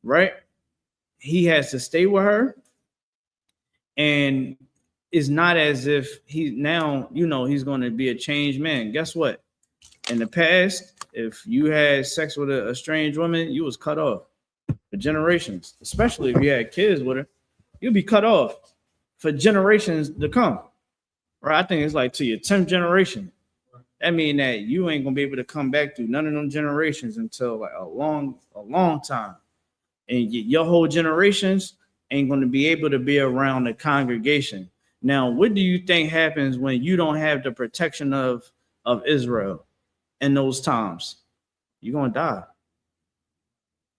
right? He has to stay with her. And it's not as if he's going to be a changed man. Guess what? In the past, if you had sex with a strange woman, you was cut off for generations, especially if you had kids with her. You'll be cut off for generations to come. Right? I think it's like to your 10th generation. That means that you ain't gonna be able to come back through none of them generations until like a long time. And your whole generations ain't going to be able to be around the congregation. Now, what do you think happens when you don't have the protection of Israel in those times? You're going to die.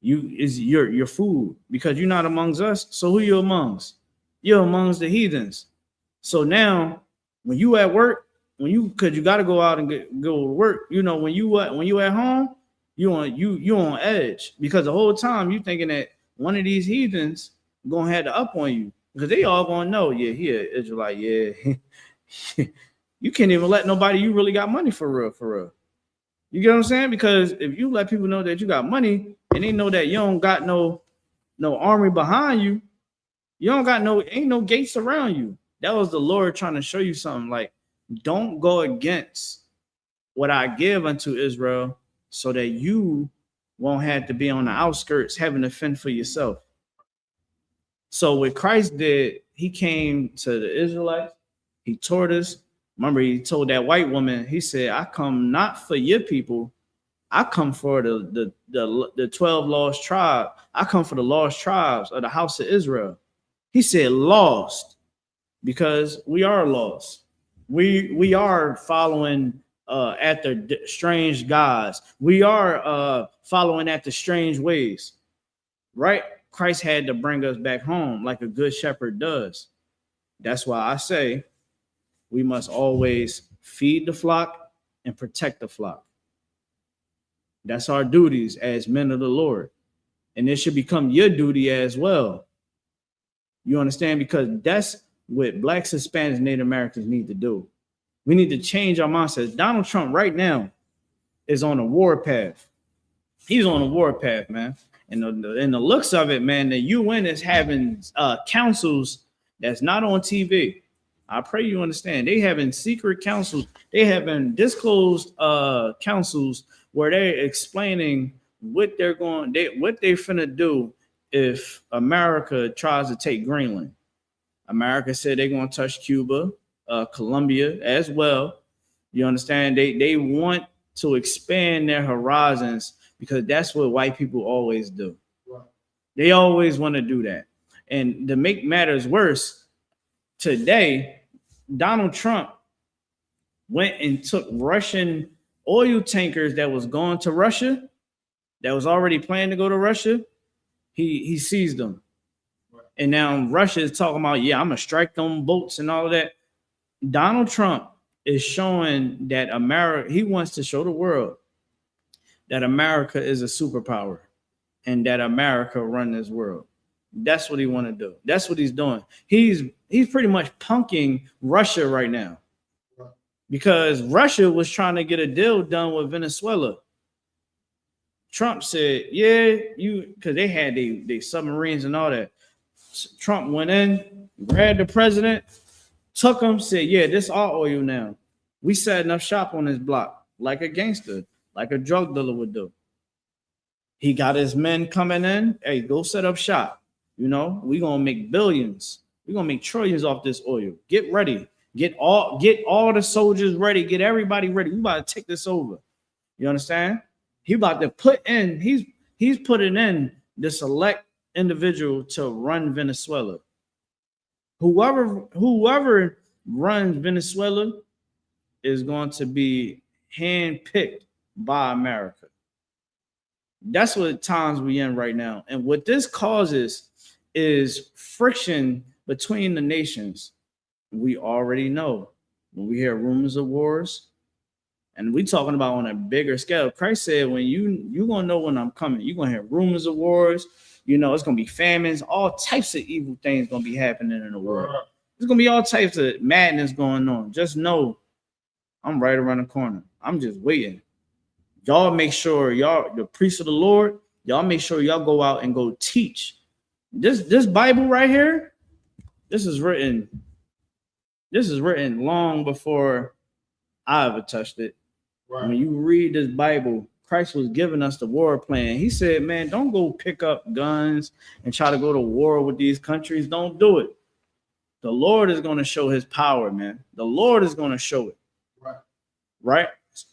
You're food, because you're not amongst us. So who you amongst? You're amongst the heathens. So now when you at work, because you got to go out and go to work, when you at home, you on edge, because the whole time you thinking that one of these heathens gonna have the up on you, because they all gonna know, yeah, he an Israelite, yeah. You can't even let nobody you really got money for real. You get what I'm saying? Because if you let people know that you got money and they know that you don't got no army behind you, you don't got ain't no gates around you. That was the Lord trying to show you something, like, don't go against what I give unto Israel, so that you won't have to be on the outskirts having to fend for yourself. So what Christ did, he came to the Israelites, he taught us. Remember, he told that white woman, he said, I come not for your people, I come for the 12 lost tribes. I come for the lost tribes of the house of Israel. He said lost, because we are lost. We are following after strange gods. We are following after strange ways, right? Christ had to bring us back home like a good shepherd does. That's why I say we must always feed the flock and protect the flock. That's our duties as men of the Lord. And it should become your duty as well. You understand? Because that's what Blacks, Hispanics, Native Americans need to do. We need to change our mindsets. Donald Trump right now is on a war path. He's on a war path, man. And the looks of it, man, the UN is having councils that's not on TV. I pray you understand. They having secret councils. They having disclosed councils where they're explaining what they're finna do if America tries to take Greenland. America said they're going to touch Cuba, Colombia as well. You understand? They want to expand their horizons, because that's what white people always do. Right. They always want to do that. And to make matters worse, today, Donald Trump went and took Russian oil tankers that was going to Russia, that was already planning to go to Russia. He seized them. And now Russia is talking about, yeah, I'm going to strike them boats and all of that. Donald Trump is showing that America, he wants to show the world that America is a superpower and that America run this world. That's what he want to do. That's what he's doing. He's pretty much punking Russia right now, because Russia was trying to get a deal done with Venezuela. Trump said, yeah, because they had they submarines and all that. Trump went in, grabbed the president, took him, said, yeah, this our oil now. We setting up shop on this block like a gangster, like a drug dealer would do. He got his men coming in. Hey, go set up shop. You know, we're going to make billions. We're going to make trillions off this oil. Get ready. Get all the soldiers ready. Get everybody ready. We about to take this over. You understand? He about to put in, he's putting in the select individual to run Venezuela. Whoever runs Venezuela is going to be handpicked by America. That's what times we in right now. And what this causes is friction between the nations. We already know when we hear rumors of wars, and we talking about on a bigger scale. Christ said, when you're going to know when I'm coming, you're going to hear rumors of wars. You know, it's going to be famines, all types of evil things going to be happening in the world. There's going to be all types of madness going on. Just know I'm right around the corner. I'm just waiting. Y'all make sure y'all, the priests of the Lord, y'all make sure y'all go out and go teach. This Bible right here, this is written long before I ever touched it. Right. When you read this Bible, Christ was giving us the war plan. He said, man, don't go pick up guns and try to go to war with these countries. Don't do it. The Lord is going to show his power, man. The Lord is going to show it. Right. Right?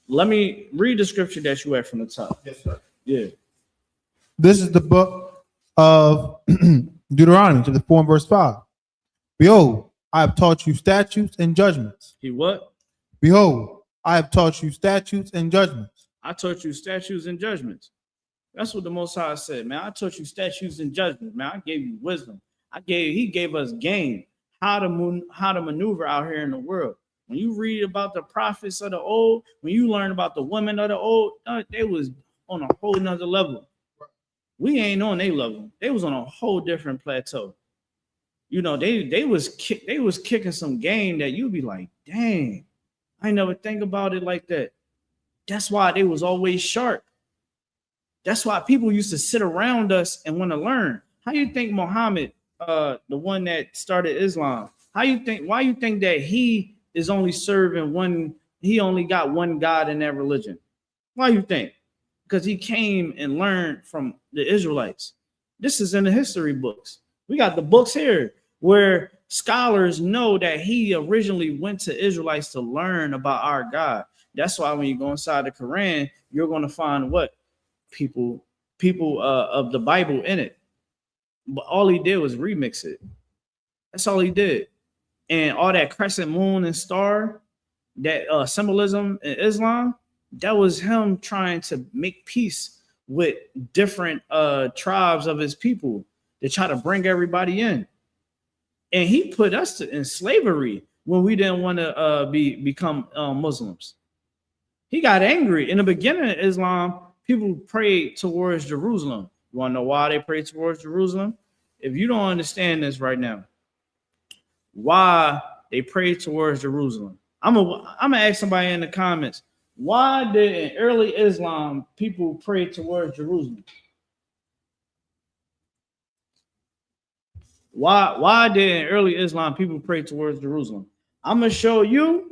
Let me read the scripture that you read from the top. Yes, sir. Yeah. This is the book of Deuteronomy, chapter 4 and verse 5. Behold, I have taught you statutes and judgments. He what? Behold, I have taught you statutes and judgments. I taught you statutes and judgments. That's what the Most High said, man. I taught you statutes and judgments, man. I gave you wisdom. He gave us game, how to maneuver out here in the world. When you read about the prophets of the old, when you learn about the women of the old, they was on a whole nother level. We ain't on their level. They was on a whole different plateau. You know, they was kicking some game that you'd be like, dang, I never think about it like that. That's why they was always sharp. That's why people used to sit around us and want to learn. How you think Muhammad, the one that started Islam, why you think that he is only serving one, he only got one God in that religion? Why you think? Because he came and learned from the Israelites. This is in the history books. We got the books here where scholars know that he originally went to Israelites to learn about our God. That's why when you go inside the Quran, you're going to find what? People of the Bible in it. But all he did was remix it. That's all he did. And all that crescent moon and star, that symbolism in Islam, that was him trying to make peace with different tribes of his people to try to bring everybody in. And he put us in slavery when we didn't want to become Muslims. He got angry. In the beginning of Islam, people prayed towards Jerusalem. You want to know why they prayed towards Jerusalem? If you don't understand this right now, why they prayed towards Jerusalem, I'm gonna ask somebody in the comments, why did in early Islam people pray towards Jerusalem? Why did in early Islam people pray towards Jerusalem? I'm gonna show you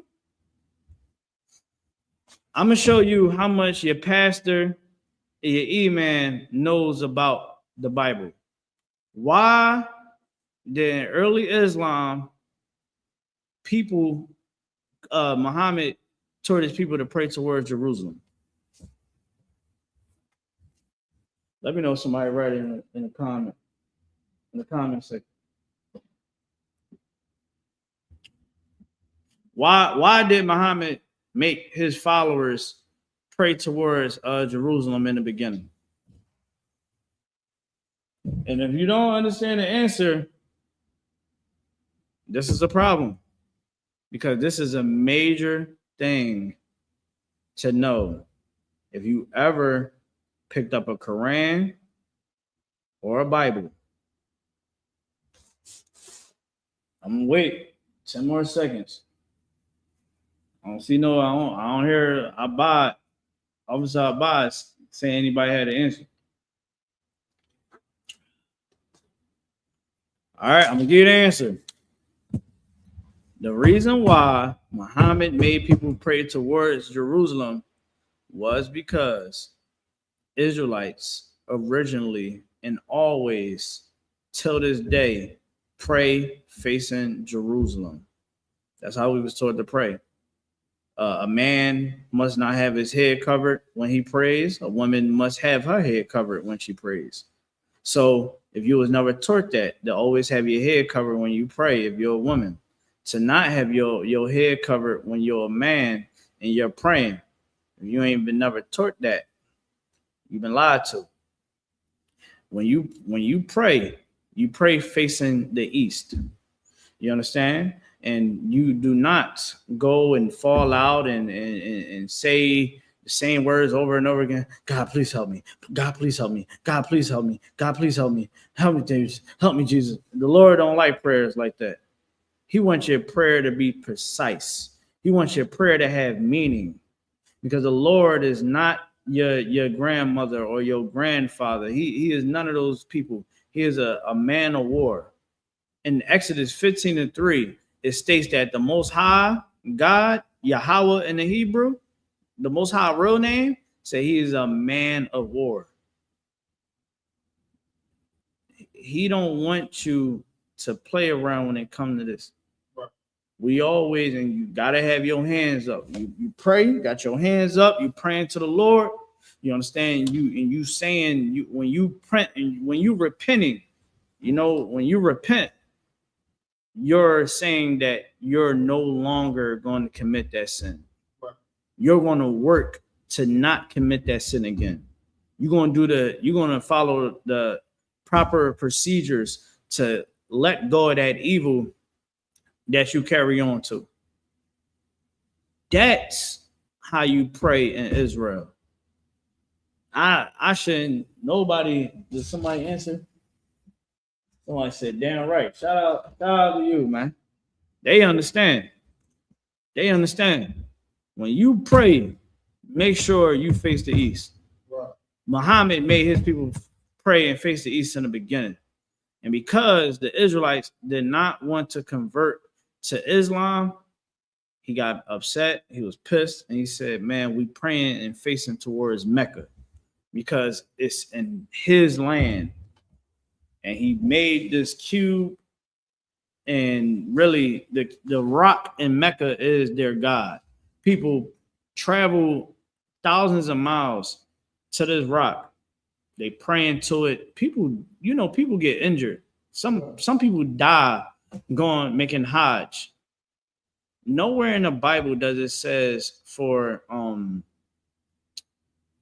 how much your pastor, your imam knows about the Bible. Why did in early Islam people, Muhammad told his people to pray towards Jerusalem? Let me know if somebody write in the comment section. Why did Muhammad make his followers pray towards Jerusalem in the beginning? And if you don't understand the answer, this is a problem, because this is a major thing to know. If you ever picked up a Quran or a Bible, I'm gonna wait 10 more seconds. I don't hear Officer Abad saying anybody had an answer. All right, I'm gonna give you the answer. The reason why Muhammad made people pray towards Jerusalem was because Israelites originally and always till this day pray facing Jerusalem. That's how we was taught to pray. A man must not have his head covered when he prays. A woman must have her head covered when she prays. So if you was never taught that, to always have your head covered when you pray, if you're a woman, to not have your head covered when you're a man and you're praying, if you ain't been never taught that, you've been lied to. When you pray facing the east. You understand? And you do not go and fall out and say the same words over and over again. God, please help me. God, please help me. God, please help me. God, please help me. Help me, Jesus. Help me, Jesus. The Lord don't like prayers like that. He wants your prayer to be precise. He wants your prayer to have meaning, because the Lord is not your grandmother or your grandfather. He is none of those people. He is a man of war. In Exodus 15:3, it states that the Most High God, Yahweh in the Hebrew, the Most High real name, say he is a man of war. He don't want you to play around when it comes to this. Right. We always, and you gotta have your hands up. You pray, you got your hands up, you praying to the Lord. You understand? You saying when you repenting, when you repent, you're saying that you're no longer going to commit that sin. Right. You're going to work to not commit that sin again. You're going to follow the proper procedures to let go of that evil that you carry on to. That's how you pray in Israel. I shouldn't. Did somebody answer? Somebody said, damn right. Shout out to you, man. They understand. When you pray, make sure you face the east. Right. Muhammad made his people pray and face the east in the beginning. And because the Israelites did not want to convert to Islam, he got upset. He was pissed. And he said, man, we praying and facing towards Mecca because it's in his land. And he made this cube, and really the rock in Mecca is their God. People travel thousands of miles to this rock. They praying to it. People get injured. Some people die making Hajj. Nowhere in the Bible does it says for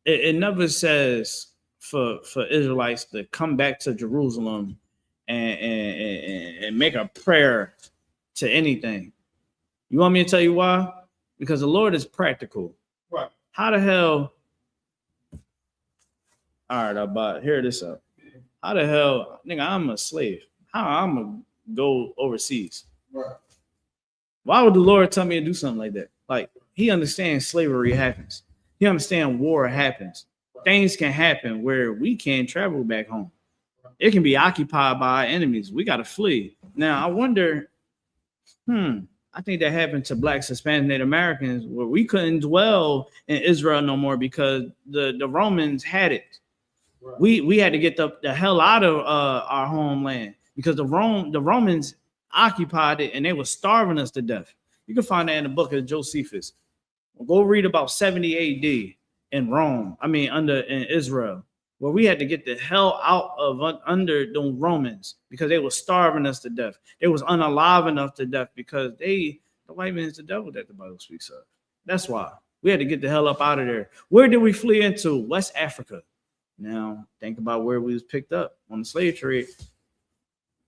it never says for Israelites to come back to Jerusalem and make a prayer to anything. You want me to tell you why? Because the Lord is practical. Right. How the hell? All right, hear this up. How the hell, nigga, I'm a slave. How I'm gonna go overseas? Right. Why would the Lord tell me to do something like that? Like, he understands slavery happens. He understands war happens. Right. Things can happen where we can't travel back home. It can be occupied by enemies. We got to flee. Now, I wonder, I think that happened to Blacks, Hispanics, Native Americans, where we couldn't dwell in Israel no more because the Romans had it. Right. We had to get the hell out of our homeland because the Romans occupied it and they were starving us to death. You can find that in the book of Josephus. Go read about 70 AD in Rome. In Israel, where we had to get the hell out of under the Romans because they were starving us to death. They was unalive enough to death because the The white man is the devil that the Bible speaks of. That's why we had to get the hell up out of there. Where did we flee into? West Africa. Now think about where we was picked up on the slave trade.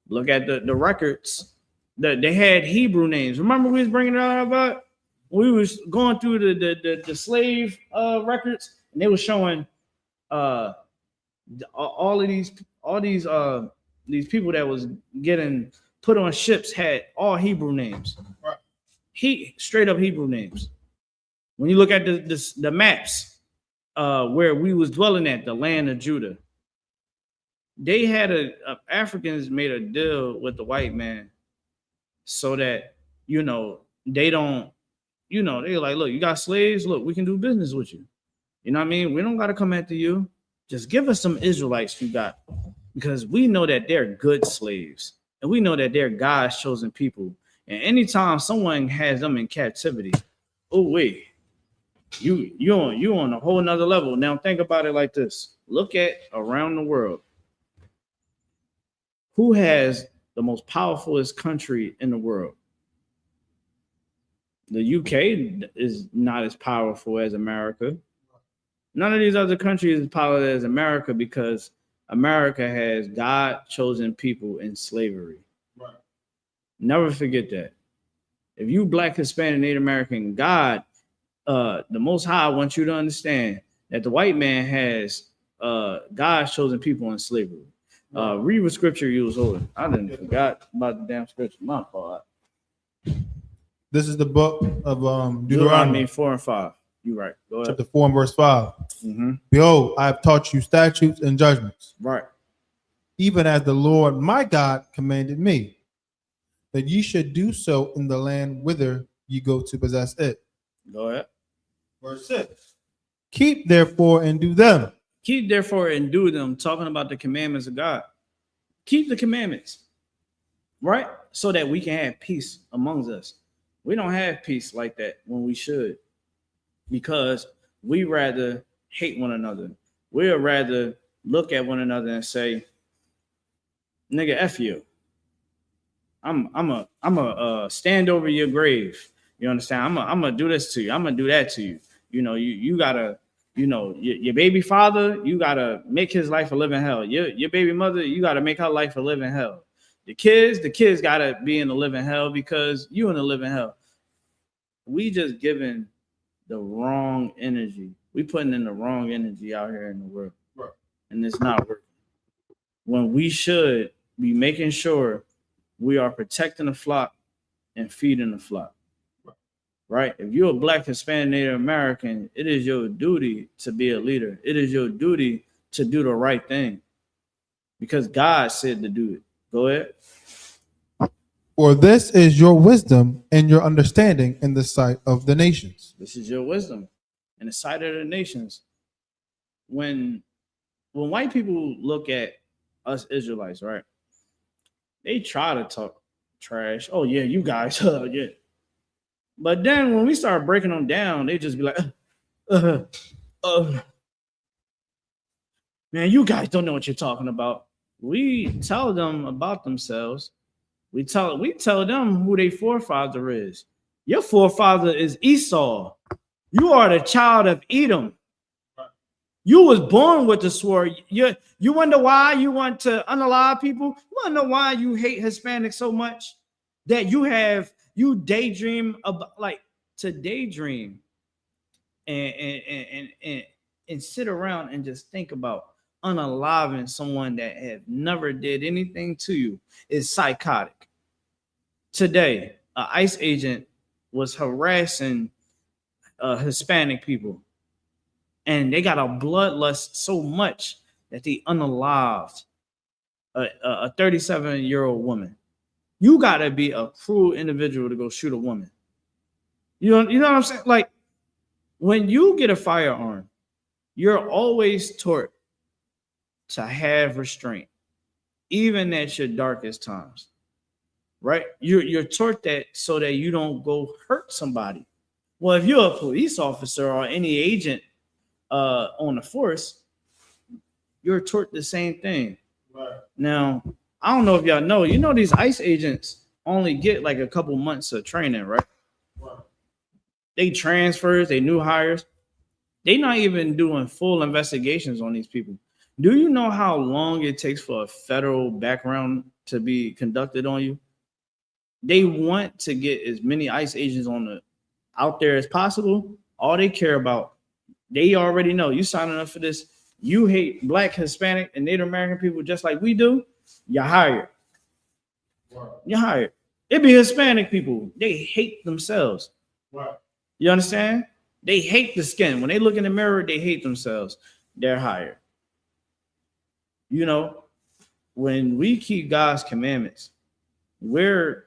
Look at the records. They had Hebrew names. Remember we was bringing it up about? We was going through the slave records, and they were showing all these people that was getting put on ships had all Hebrew names. Right. Straight up Hebrew names. When you look at the maps where we was dwelling at, the land of Judah, they had Africans made a deal with the white man so that, they don't, they're like, look, you got slaves, look, we can do business with you. You know what I mean? We don't got to come after you. Just give us some Israelites you got, because we know that they're good slaves, and we know that they're God's chosen people. And anytime someone has them in captivity, oh wait, you on a whole nother level. Now think about it like this. Look at around the world. Who has the most powerfulest country in the world? The UK is not as powerful as America. None of these other countries is powerful as America because America has God-chosen people in slavery. Right. Never forget that. If you Black, Hispanic, Native American, God, the Most High wants you to understand that the white man has God-chosen people in slavery. Read what scripture you was holding. I didn't forgot about the damn scripture. My fault. This is the book of Deuteronomy 4 and 5. You're right. Go ahead. Chapter 4 and verse 5. Mm-hmm. Behold, I have taught you statutes and judgments. Right. Even as the Lord my God commanded me, that ye should do so in the land whither ye go to possess it. Go ahead. Verse 6. Keep therefore and do them. Keep therefore and do them, talking about the commandments of God. Keep the commandments, right? So that we can have peace amongst us. We don't have peace like that when we should, because we rather hate one another. We'd rather look at one another and say, nigga, F you. I'm a stand over your grave. You understand? I'm gonna do this to you. I'm gonna do that to you. You gotta, your baby father, you gotta make his life a living hell. Your baby mother, you gotta make her life a living hell. The kids gotta be in the living hell because you in the living hell. We just giving the wrong energy. We putting in the wrong energy out here in the world. Right. And it's not working. When we should be making sure we are protecting the flock and feeding the flock. Right? If you're a Black, Hispanic, Native American, it is your duty to be a leader. It is your duty to do the right thing because God said to do it. Go ahead. For this is your wisdom and your understanding in the sight of the nations. This is your wisdom in the sight of the nations. When white people look at us Israelites, right? They try to talk trash. Oh yeah, you guys, yeah. But then when we start breaking them down, they just be like, man, you guys don't know what you're talking about. We tell them about themselves. We tell them who their forefather is. Your forefather is Esau. You are the child of Edom. You was born with the sword. You wonder why you want to unalive people? You want to know why you hate Hispanics so much? That you daydream about, like, to daydream and sit around and just think about unaliving someone that have never did anything to you is psychotic. Today, an ICE agent was harassing Hispanic people, and they got a bloodlust so much that they unalived a 37-year-old woman. You gotta be a cruel individual to go shoot a woman. You know what I'm saying? Like, when you get a firearm, you're always taught to have restraint, even at your darkest times. Right? You're taught that so that you don't go hurt somebody. Well, if you're a police officer or any agent on the force, you're taught the same thing. Right. Now, I don't know if y'all know, these ICE agents only get like a couple months of training, right? They transfers, they new hires. They not even doing full investigations on these people. Do you know how long it takes for a federal background to be conducted on you? They want to get as many ICE agents out there as possible. All they care about, they already know you signing up for this. You hate Black, Hispanic, and Native American people just like we do. You're hired. You're hired. It be Hispanic people. They hate themselves. You understand? They hate the skin. When they look in the mirror, they hate themselves. They're hired. You know, when we keep God's commandments, we're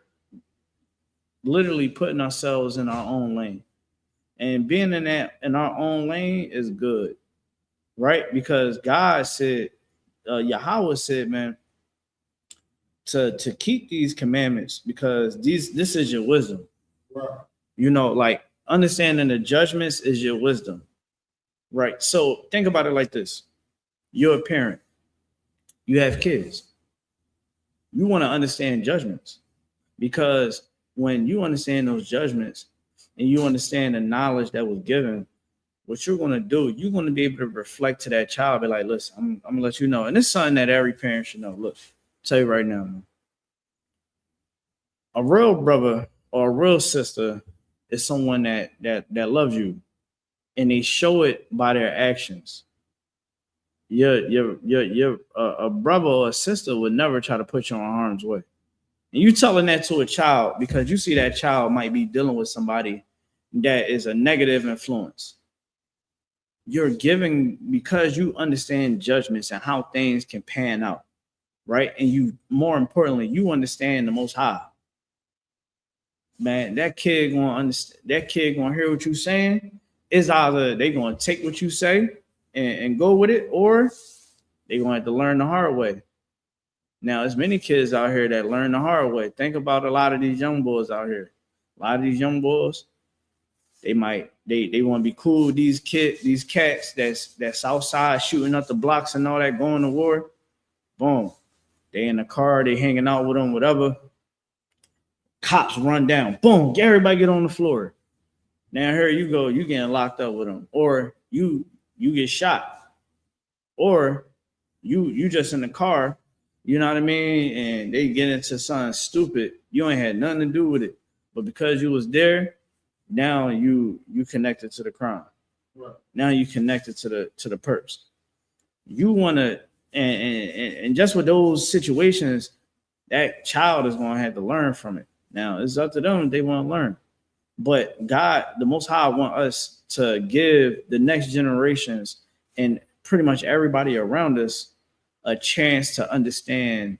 literally putting ourselves in our own lane. And being in our own lane is good, right? Because God said, Yahweh said, man, to keep these commandments, because this is your wisdom. Right. You know, like understanding the judgments is your wisdom. Right. So think about it like this. You're a parent. You have kids. You want to understand judgments, because when you understand those judgments and you understand the knowledge that was given, what you're going to do, you're going to be able to reflect to that child, be like, listen, I'm going to let you know. And it's something that every parent should know. Look, I'll tell you right now, man. A real brother or a real sister is someone that loves you, and they show it by their actions. A brother or a sister would never try to put you in harm's way. And you telling that to a child because you see that child might be dealing with somebody that is a negative influence. You're giving, because you understand judgments and how things can pan out, right? And you, more importantly, you understand the Most High. Man, that kid gonna understand. That kid gonna hear what you're saying. It's either they gonna take what you say and go with it, or they gonna have to learn the hard way. Now, there's many kids out here that learn the hard way. Think about a lot of these young boys out here. A lot of these young boys, they want to be cool with these cats that's outside shooting up the blocks and all that, going to war. Boom. They in the car, they hanging out with them, whatever. Cops run down. Boom. Everybody get on the floor. Now here you go. You getting locked up with them. Or you get shot. Or you just in the car, you know what I mean? And they get into something stupid. You ain't had nothing to do with it. But because you was there, now you connected to the crime. Right. Now you connected to the perps. You want to, and just with those situations, that child is going to have to learn from it. Now it's up to them if they want to learn. But God, the Most High, want us to give the next generations and pretty much everybody around us a chance to understand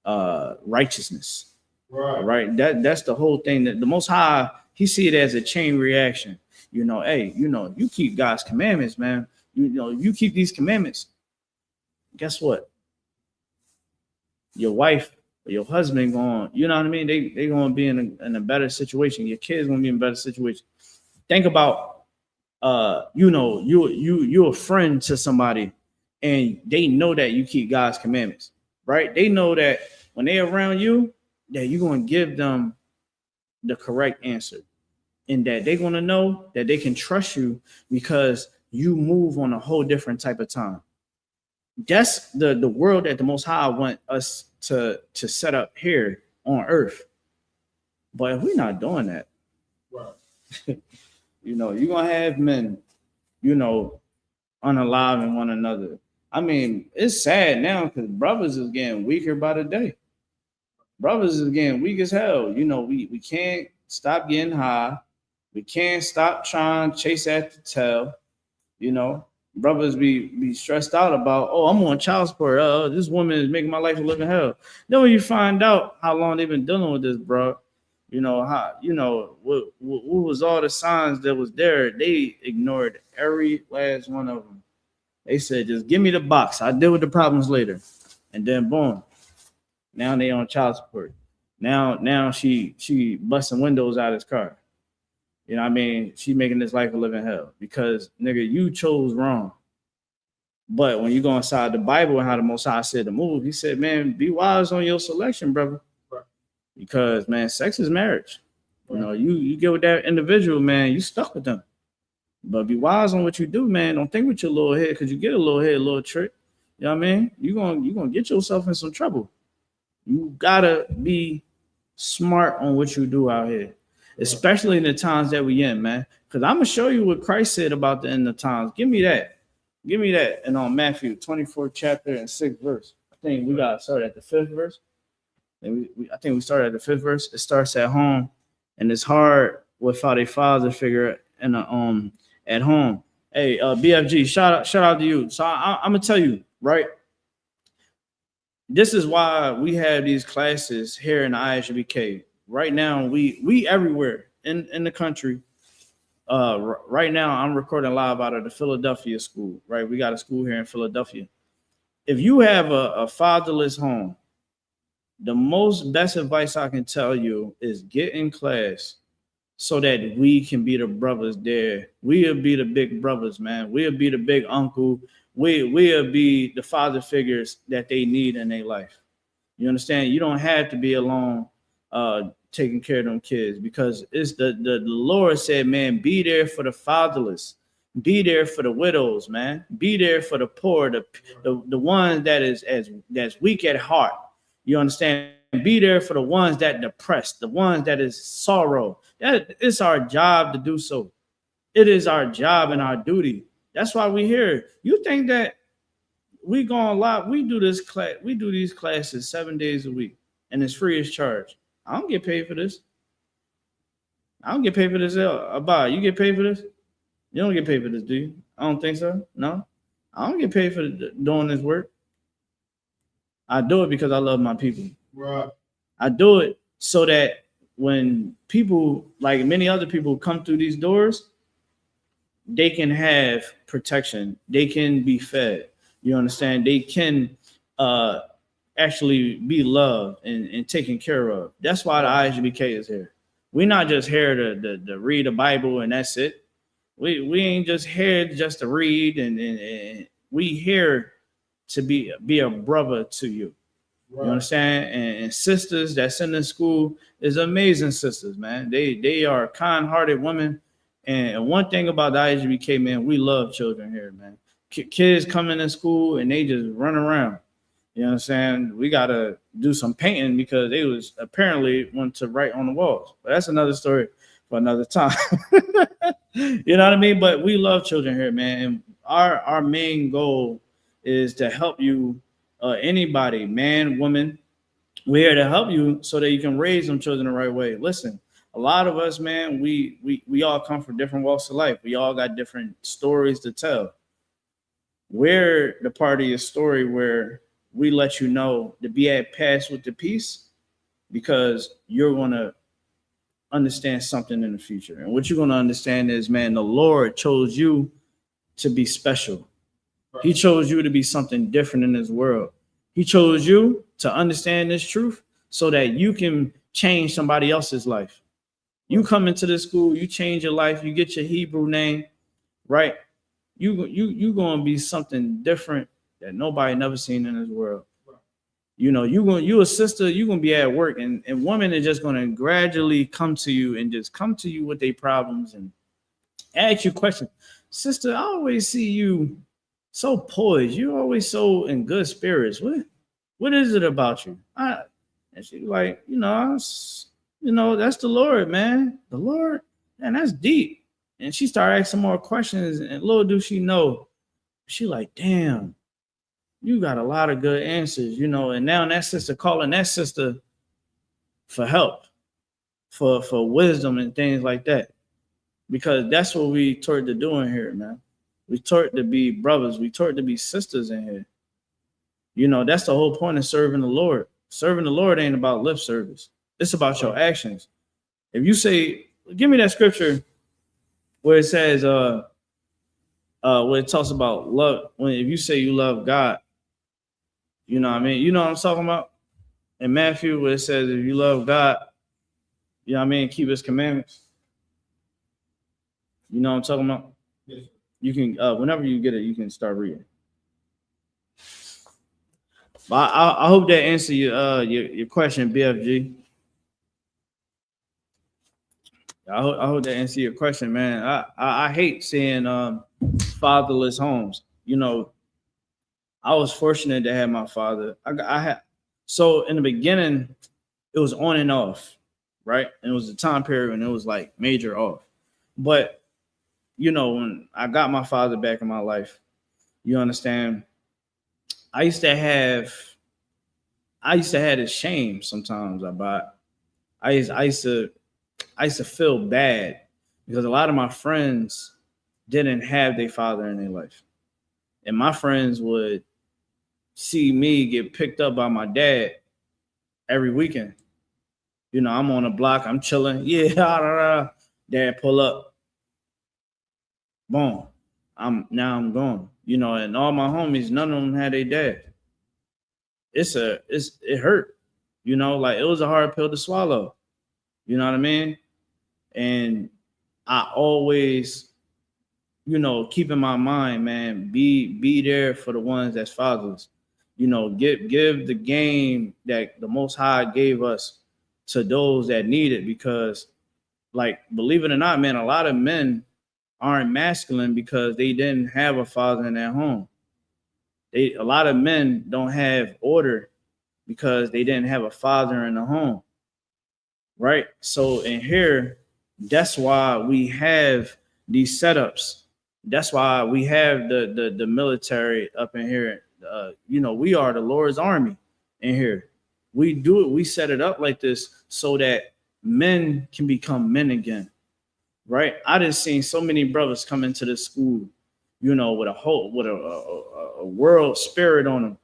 righteousness. Right. That's the whole thing. That the Most High, he see it as a chain reaction. You know, hey, you keep God's commandments, man. You keep these commandments. Guess what? Your wife or your husband going, you know what I mean? They going to be in a better situation. Your kids going to be in a better situation. Think about, you're a friend to somebody, and they know that you keep God's commandments, right? They know that when they're around you, that you're going to give them the correct answer, and that they're going to know that they can trust you because you move on a whole different type of time. That's the world that the Most High want us to set up here on earth. But if we're not doing that, right. You're going to have men, unaliving one another. I mean, it's sad now because brothers is getting weaker by the day. Brothers is getting weak as hell. We can't stop getting high. We can't stop trying to chase after tail. Brothers be stressed out about, I'm on child support. This woman is making my life a living hell. Then when you find out how long they've been dealing with this, bro, what was all the signs that was there, they ignored every last one of them. They said, just give me the box. I'll deal with the problems later. And then boom. Now they on child support. Now she busting windows out of his car. You know what I mean? She making this life a living hell because, nigga, you chose wrong. But when you go inside the Bible and how the Most High said to move, he said, man, be wise on your selection, brother. Right. Because, man, sex is marriage. You know, you get with that individual, man, you stuck with them. But be wise on what you do, man. Don't think with your little head, because you get a little head, a little trick. You know what I mean? You're gonna get yourself in some trouble. You gotta be smart on what you do out here, especially in the times that we in, man. Because I'm gonna show you what Christ said about the end of times. Give me that. Give me that. And on Matthew 24th chapter and 6th verse. I think we got started at the 5th verse. And I think we started at the 5th verse. It starts at home, and it's hard without a father figure and at home. Hey, BFG, shout out to you. So I'm gonna tell you, right? This is why we have these classes here in the I.S.U.P.K. Right now, we everywhere in the country. Right now, I'm recording live out of the Philadelphia school. Right, we got a school here in Philadelphia. If you have a fatherless home, the most best advice I can tell you is get in class so that we can be the brothers there. We'll be the big brothers, man. We'll be the big uncle. We'll be the father figures that they need in their life. You understand? You don't have to be alone taking care of them kids, because it's the Lord said, man, be there for the fatherless. Be there for the widows, man. Be there for the poor, the ones that's weak at heart. You understand? Be there for the ones that depressed, the ones that is sorrow. That it's our job to do so. It is our job and our duty. That's why we're here. You think that we going live? We do this class. We do these classes 7 days a week, and it's free of charge. I don't get paid for this. I don't get paid for this. Abba, you get paid for this? You don't get paid for this, do you? I don't think so. No, I don't get paid for doing this work. I do it because I love my people. Right. I do it so that when people, like many other people, come through these doors, they can have protection. They can be fed. You understand? They can actually be loved and taken care of. That's why the I.S.U.P.K is here. We're not just here to read the Bible and that's it. We ain't just here just to read, and we here to be a brother to you. Right. You understand? And sisters that's in the school is amazing sisters, man. They are kind-hearted women. And one thing about the I.S.U.P.K, man, we love children here, man. Kids come into school and they just run around. You know what I'm saying? We got to do some painting because they was apparently want to write on the walls. But that's another story for another time. You know what I mean? But we love children here, man. And our main goal is to help you, anybody, man, woman. We're here to help you so that you can raise them children the right way. Listen, a lot of us, man, we all come from different walks of life. We all got different stories to tell. We're the part of your story where we let you know to be at pass with the peace, because you're going to understand something in the future. And what you're going to understand is, man, the Lord chose you to be special. He chose you to be something different in this world. He chose you to understand this truth so that you can change somebody else's life. You come into this school, you change your life, you get your Hebrew name, right? You going to be something different that nobody never seen in this world. You know, you a sister, you're going to be at work, and women are just going to gradually come to you and just come to you with their problems and ask you questions. Sister, I always see you so poised. You're always so in good spirits. What is it about you? And she's like, that's the Lord, man. The Lord, and that's deep. And she started asking more questions, and little do she know, she like, damn, you got a lot of good answers, and now that sister calling that sister for help, for wisdom and things like that. Because that's what we taught to do in here, man. We taught to be brothers. We taught to be sisters in here. That's the whole point of serving the Lord. Serving the Lord ain't about lip service. It's about your actions. If you say, give me that scripture where it says, where it talks about love, if you say you love God, you know what I mean? You know what I'm talking about? In Matthew, where it says, if you love God, you know what I mean? Keep his commandments. You know what I'm talking about? Yes. You can, whenever you get it, you can start reading. But I hope that answers your question, BFG. I hope that answer your question, man. I hate seeing fatherless homes. You know, I was fortunate to have my father. I had so in the beginning, it was on and off, right? And it was a time period when it was like major off. But you know, when I got my father back in my life, you understand, I used to have this shame sometimes about I used to feel bad because a lot of my friends didn't have their father in their life. And my friends would see me get picked up by my dad every weekend. You know, I'm on the block, I'm chilling. Yeah, dad pull up. Boom. I'm gone. You know, and all my homies, none of them had a dad. It hurt. You know, like it was a hard pill to swallow. You know what I mean? And I always, you know, keep in my mind, man, be there for the ones that's fatherless. You know, give the game that the Most High gave us to those that need it, because, like, believe it or not, man, a lot of men aren't masculine because they didn't have a father in their home. A lot of men don't have order because they didn't have a father in the home, right? So in here, that's why we have these setups. That's why we have the military up in here. You know, we are the Lord's army in here. We do it. We set it up like this so that men can become men again, right? I just seen so many brothers come into this school, you know, with a world spirit on them,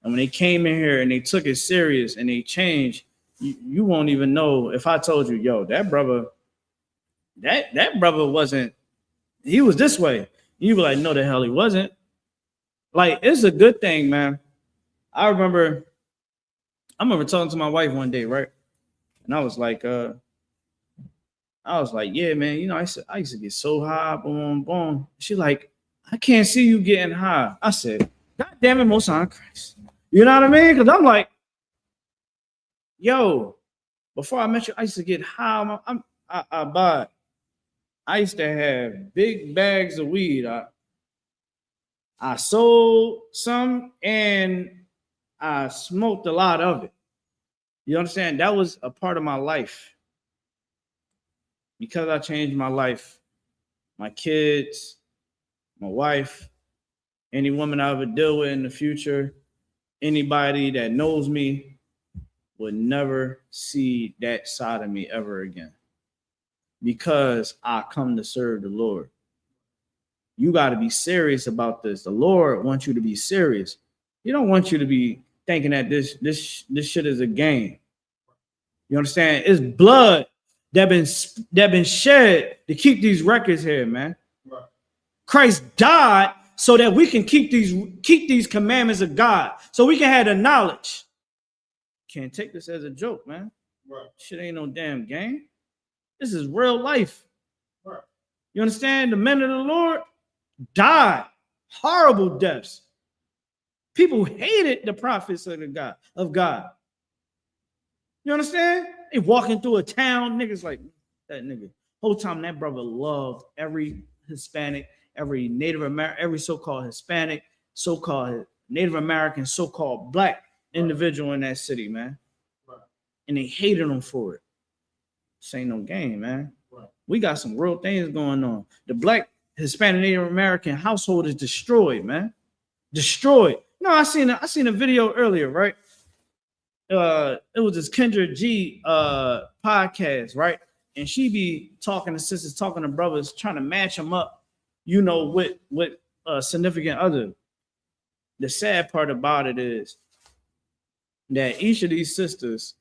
and when they came in here and they took it serious and they changed, you won't even know if I told you, yo, that brother wasn't, he was this way. You be like, no, the hell he wasn't. Like, it's a good thing, man. I remember talking to my wife one day, right? And I was like, yeah, man, you know, I used to get so high, boom, boom. She's like, I can't see you getting high. I said, God damn it, Most High Christ. You know what I mean? Because I'm like, yo, before I met you, I used to get high. I used to have big bags of weed. I sold some and I smoked a lot of it. You understand? That was a part of my life. Because I changed my life, my kids, my wife, any woman I ever deal with in the future, anybody that knows me would never see that side of me ever again. Because I come to serve the Lord. You got to be serious about this. The Lord wants you to be serious. He don't want you to be thinking that this shit is a game. You understand? It's blood that been shed to keep these records here, man. Right. Christ died so that we can keep these commandments of God, so we can have the knowledge. Can't take this as a joke, man. Right. Shit ain't no damn game. This is real life. Right. You understand? The men of the Lord died horrible deaths. People hated the prophets of God. You understand? They walking through a town, niggas like that nigga. Whole time that brother loved every Hispanic, every Native American, every so-called Hispanic, so-called Native American, so-called black individual in that city, man. Right. And they hated them for it. This ain't no game, man. Right. We got some real things going on. The black, Hispanic, Native American household is destroyed, man. Destroyed. No, I seen a video earlier, right? It was this Kendra G podcast, right? And she be talking to sisters, talking to brothers, trying to match them up, you know, with a significant other. The sad part about it is that each of these sisters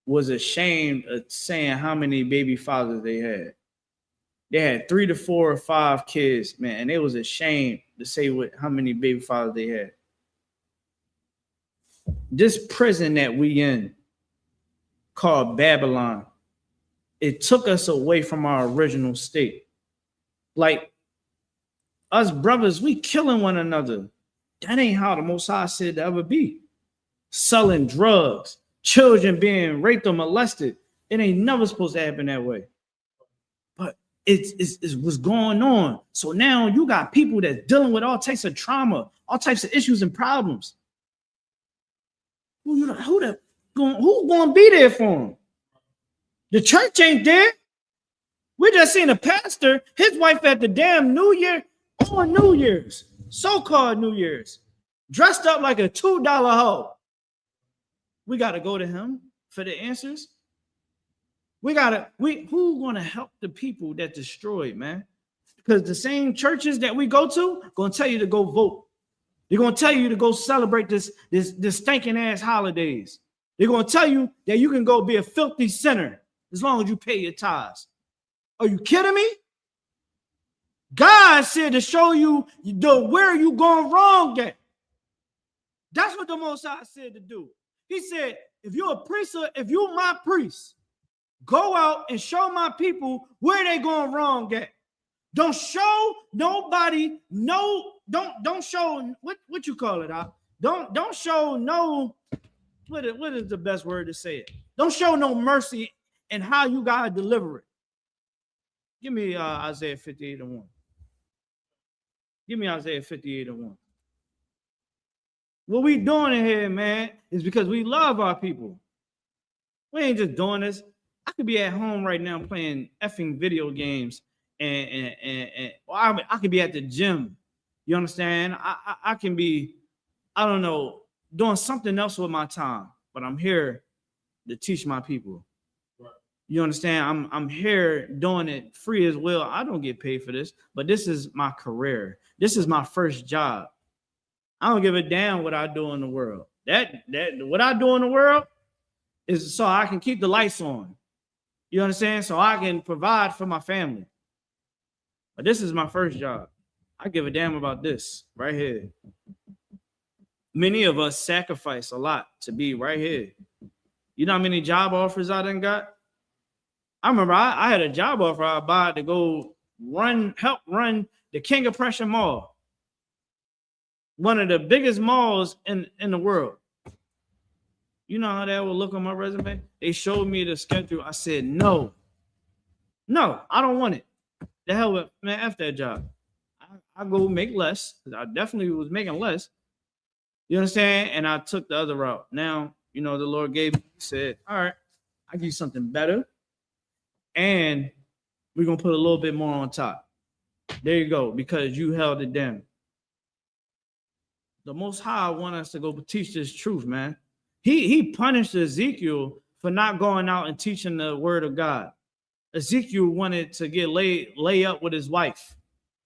was ashamed of saying how many baby fathers they had. They had 3 to 4 or 5 kids, man, and they was ashamed to say how many baby fathers they had. This prison that we in, called Babylon, it took us away from our original state. Like, us brothers, we killing one another. That ain't how the Most High said to ever be. Selling drugs, children being raped or molested. It ain't never supposed to happen that way. it's what's going on. So now you got people that's dealing with all types of trauma, all types of issues and problems. Who's going to be there for them? The church ain't there. We just seen a pastor, his wife at the damn New Year, on New Year's, so-called New Year's, dressed up like a $2 hoe. We got to go to him for the answers. Who's going to help the people that destroyed, man? Because the same churches that we go to going to tell you to go vote. They're going to tell you to go celebrate this stinking ass holidays. They're going to tell you that you can go be a filthy sinner as long as you pay your tithes. Are you kidding me? God said to show you where you going wrong at. That's what the Most High said to do. He said, if you're a priest, if you're my priest, go out and show my people where they going wrong at. Don't show nobody don't show what you call it. Don't show no what is the best word to say it? Don't show no mercy in how you gotta deliver it. Give me Isaiah 58:1. Give me Isaiah 58:1. What we doing in here, man, is because we love our people. We ain't just doing this. I could be at home right now playing effing video games, and I could be at the gym. You understand? I can be, I don't know, doing something else with my time, but I'm here to teach my people. Right. You understand? I'm here doing it free as well. I don't get paid for this, but this is my career. This is my first job. I don't give a damn what I do in the world. That what I do in the world is so I can keep the lights on. You understand? So I can provide for my family. But this is my first job. I give a damn about this right here. Many of us sacrifice a lot to be right here. You know how many job offers I done got? I remember I had a job offer I bought to go help run the King of Prussia Mall. One of the biggest malls in the world. You know how that would look on my resume? They showed me the schedule. I said, no, I don't want it. The hell with, man, F that job. I go make less, because I definitely was making less. You understand? And I took the other route. Now, you know, the Lord gave me, he said, all right, I'll give you something better. And we're going to put a little bit more on top. There you go, because you held it down. The Most High want us to go teach this truth, man. He punished Ezekiel for not going out and teaching the word of God. Ezekiel wanted to get lay up with his wife.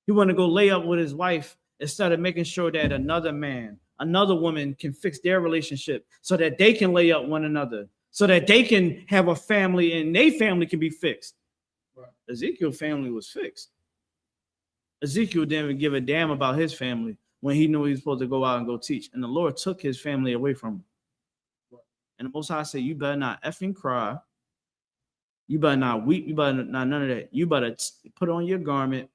He wanted to go lay up with his wife instead of making sure that another man, another woman can fix their relationship so that they can lay up one another, so that they can have a family and their family can be fixed. Right. Ezekiel's family was fixed. Ezekiel didn't even give a damn about his family when he knew he was supposed to go out and go teach. And the Lord took his family away from him. Right. And the Most High said, you better not effing cry. You better not weep. You better not none of that. You better put on your garment,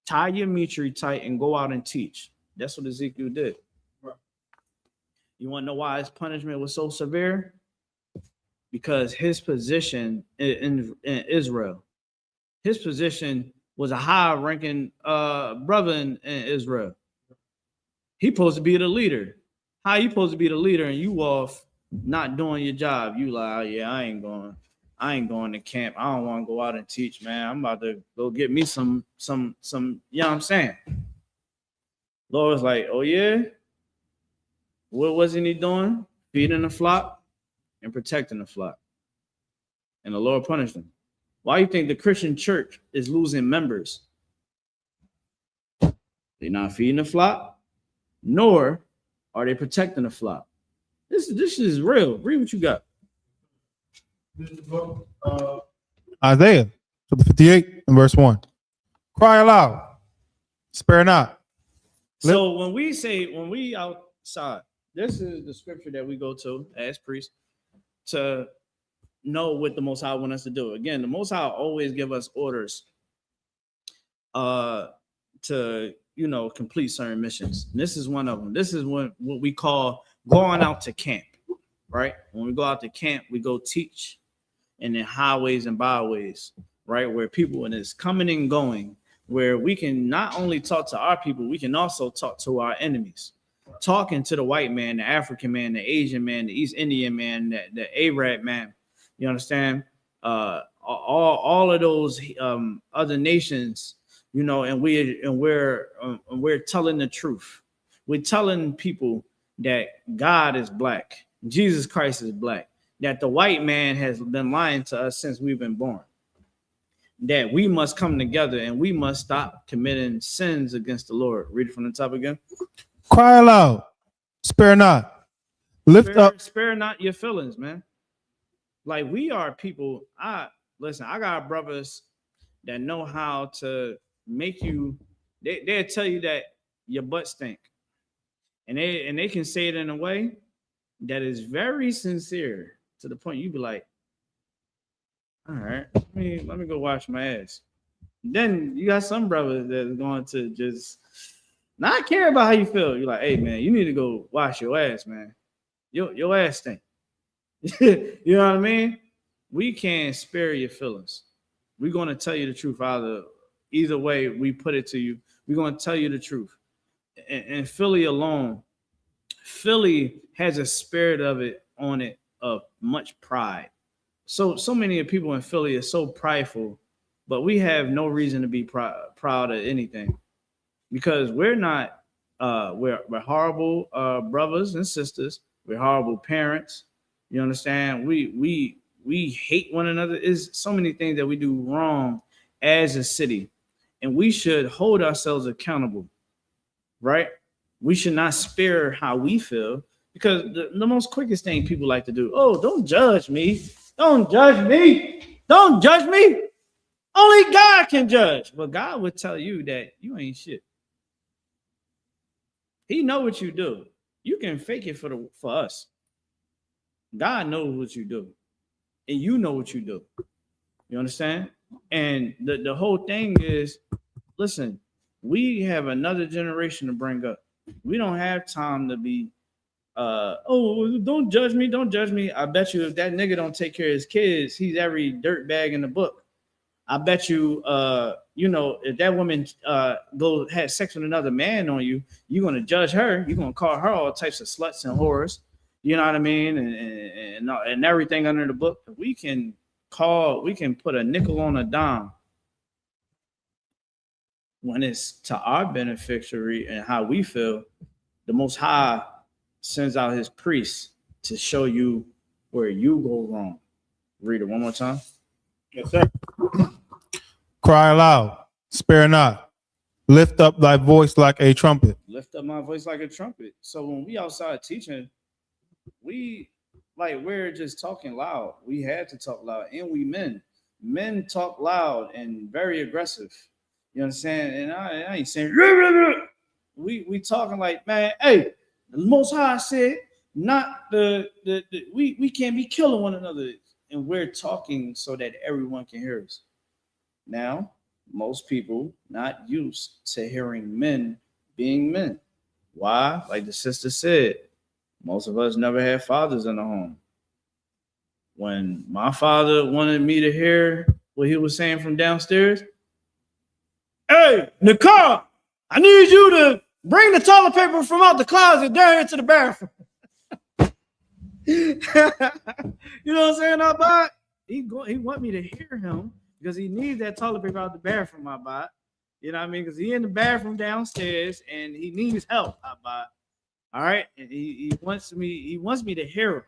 tie your mitre tight, and go out and teach. That's what Ezekiel did. Right. You want to know why his punishment was so severe? Because his position in Israel, his position was a high-ranking brother in Israel. He supposed to be the leader. How you supposed to be the leader and you off not doing your job? You like, oh, yeah, I ain't going to camp. I don't want to go out and teach, man. I'm about to go get me some, you know what I'm saying? Lord was like, oh, yeah? What wasn't he doing? Feeding the flock and protecting the flock. And the Lord punished him. Why do you think the Christian church is losing members? They're not feeding the flock, nor are they protecting the flock. This is real. Read what you got. This is the book of Isaiah, chapter 58 and verse 1. Cry aloud, spare not. So when we outside, this is the scripture that we go to as priests to know what the Most High wants us to do. Again, the Most High always give us orders to, you know, complete certain missions. And this is one of them. This is what we call going out to camp, right? When we go out to camp, we go teach in the highways and byways. right? Where people and it's coming and going, where we can not only talk to our people, we can also talk to our enemies. Talking to the white man, the African man, the Asian man, the East Indian man, the Arab man. You understand? All of those other nations, you know, and we're telling the truth. We're telling people that God is black, Jesus Christ is black, that the white man has been lying to us since we've been born, that we must come together and we must stop committing sins against the Lord. Read it from the top again. Cry aloud, spare not, spare not your feelings, man. Like, we are people. I got brothers that know how to make you. They'll tell you that your butt stink, and they can say it in a way that is very sincere to the point you be like, all right, let me go wash my ass. Then you got some brothers that's going to just not care about how you feel. You're like, hey man, you need to go wash your ass, man. Your ass stink. You know what I mean? We can't spare your feelings. We're going to tell you the truth. Either way we put it to you, we're going to tell you the truth. And Philly alone, Philly has a spirit of it on it of much pride. So many people in Philly are so prideful, but we have no reason to be proud of anything, because we're not. We're horrible brothers and sisters. We're horrible parents. You understand? We hate one another. Is so many things that we do wrong as a city, and we should hold ourselves accountable, right? We should not spare how we feel, because the most quickest thing people like to do, oh, don't judge me. Don't judge me. Don't judge me. Only God can judge. But God would tell you that you ain't shit. He know what you do. You can fake it for us. God knows what you do. And you know what you do. You understand? And the whole thing is, listen, we have another generation to bring up. We don't have time to be oh, don't judge me, don't judge me. I bet you if that nigga don't take care of his kids, he's every dirt bag in the book. I bet you you know, if that woman had sex with another man on you, you're gonna judge her, you're gonna call her all types of sluts and whores, you know what I mean, and everything under the book. We can put a nickel on a dime when it's to our beneficiary and how we feel. The Most High sends out his priests to show you where you go wrong. Read it one more time. Yes, sir. Cry aloud, spare not. Lift up thy voice like a trumpet. Lift up my voice like a trumpet. So when we outside teaching, we're just talking loud. We had to talk loud, and we men talk loud and very aggressive. You understand? And I ain't saying we talking like, man, hey, the Most High said not we can't be killing one another, and we're talking so that everyone can hear us. Now, most people not used to hearing men being men. Why? Like the sister said, most of us never had fathers in the home. When my father wanted me to hear what he was saying from downstairs, hey, Nicole, I need you to bring the toilet paper from out the closet down into the bathroom. You know what I'm saying? I bought. He want me to hear him because he needs that toilet paper out the bathroom. I bought. You know what I mean? Because he in the bathroom downstairs and he needs help. I bought. All right, and he wants me to hear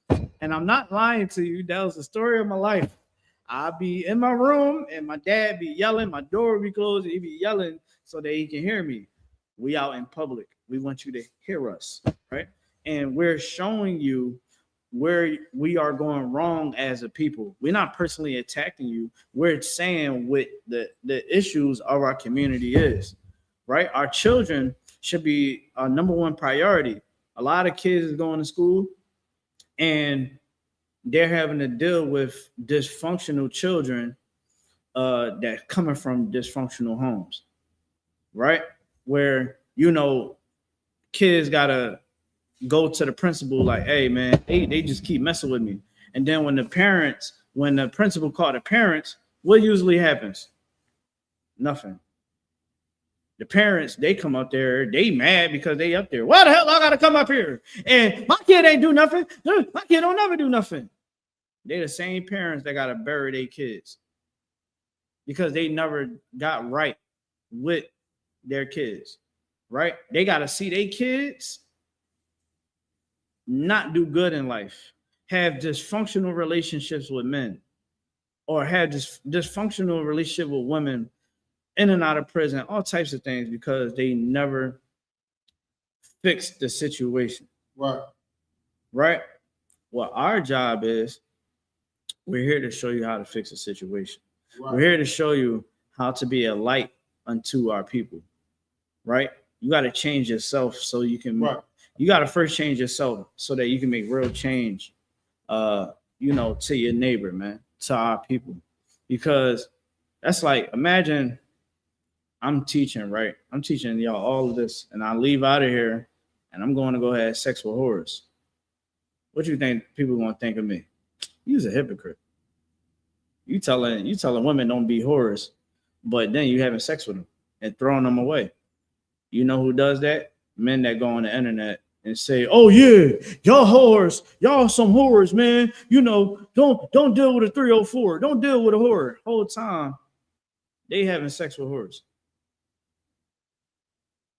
him. And I'm not lying to you. That was the story of my life. I'll be in my room and my dad be yelling. My door will be closed. And he be yelling so that he can hear me. We out in public. We want you to hear us, right? And we're showing you where we are going wrong as a people. We're not personally attacking you. We're saying what the issues of our community is, right? Our children should be our number one priority. A lot of kids is going to school and they're having to deal with dysfunctional children that coming from dysfunctional homes, right? Where, you know, kids gotta go to the principal like, hey man, they just keep messing with me. And then when the principal called the parents, What usually happens? Nothing. The parents, they come up there, they mad because they up there. Why the hell I gotta come up here? And my kid ain't do nothing. My kid don't never do nothing. They the same parents that gotta bury their kids because they never got right with their kids, right? They gotta see their kids not do good in life, have dysfunctional relationships with men, or have this dysfunctional relationship with women, in and out of prison, all types of things, because they never fixed the situation. Right. Right? Well, our job is, we're here to show you how to fix a situation. Right. We're here to show you how to be a light unto our people. Right? You got to change yourself so you can. Right. You got to first change yourself so that you can make real change. To your neighbor, man, to our people, because that's like, imagine I'm teaching, right? I'm teaching y'all all of this, and I leave out of here, and I'm going to go have sex with whores. What you think people gonna think of me? You's a hypocrite. You telling women don't be whores, but then you having sex with them and throwing them away. You know who does that? Men that go on the internet and say, "Oh yeah, y'all whores, y'all some whores, man. Don't deal with a 304. Don't deal with a whore." Whole time they having sex with whores.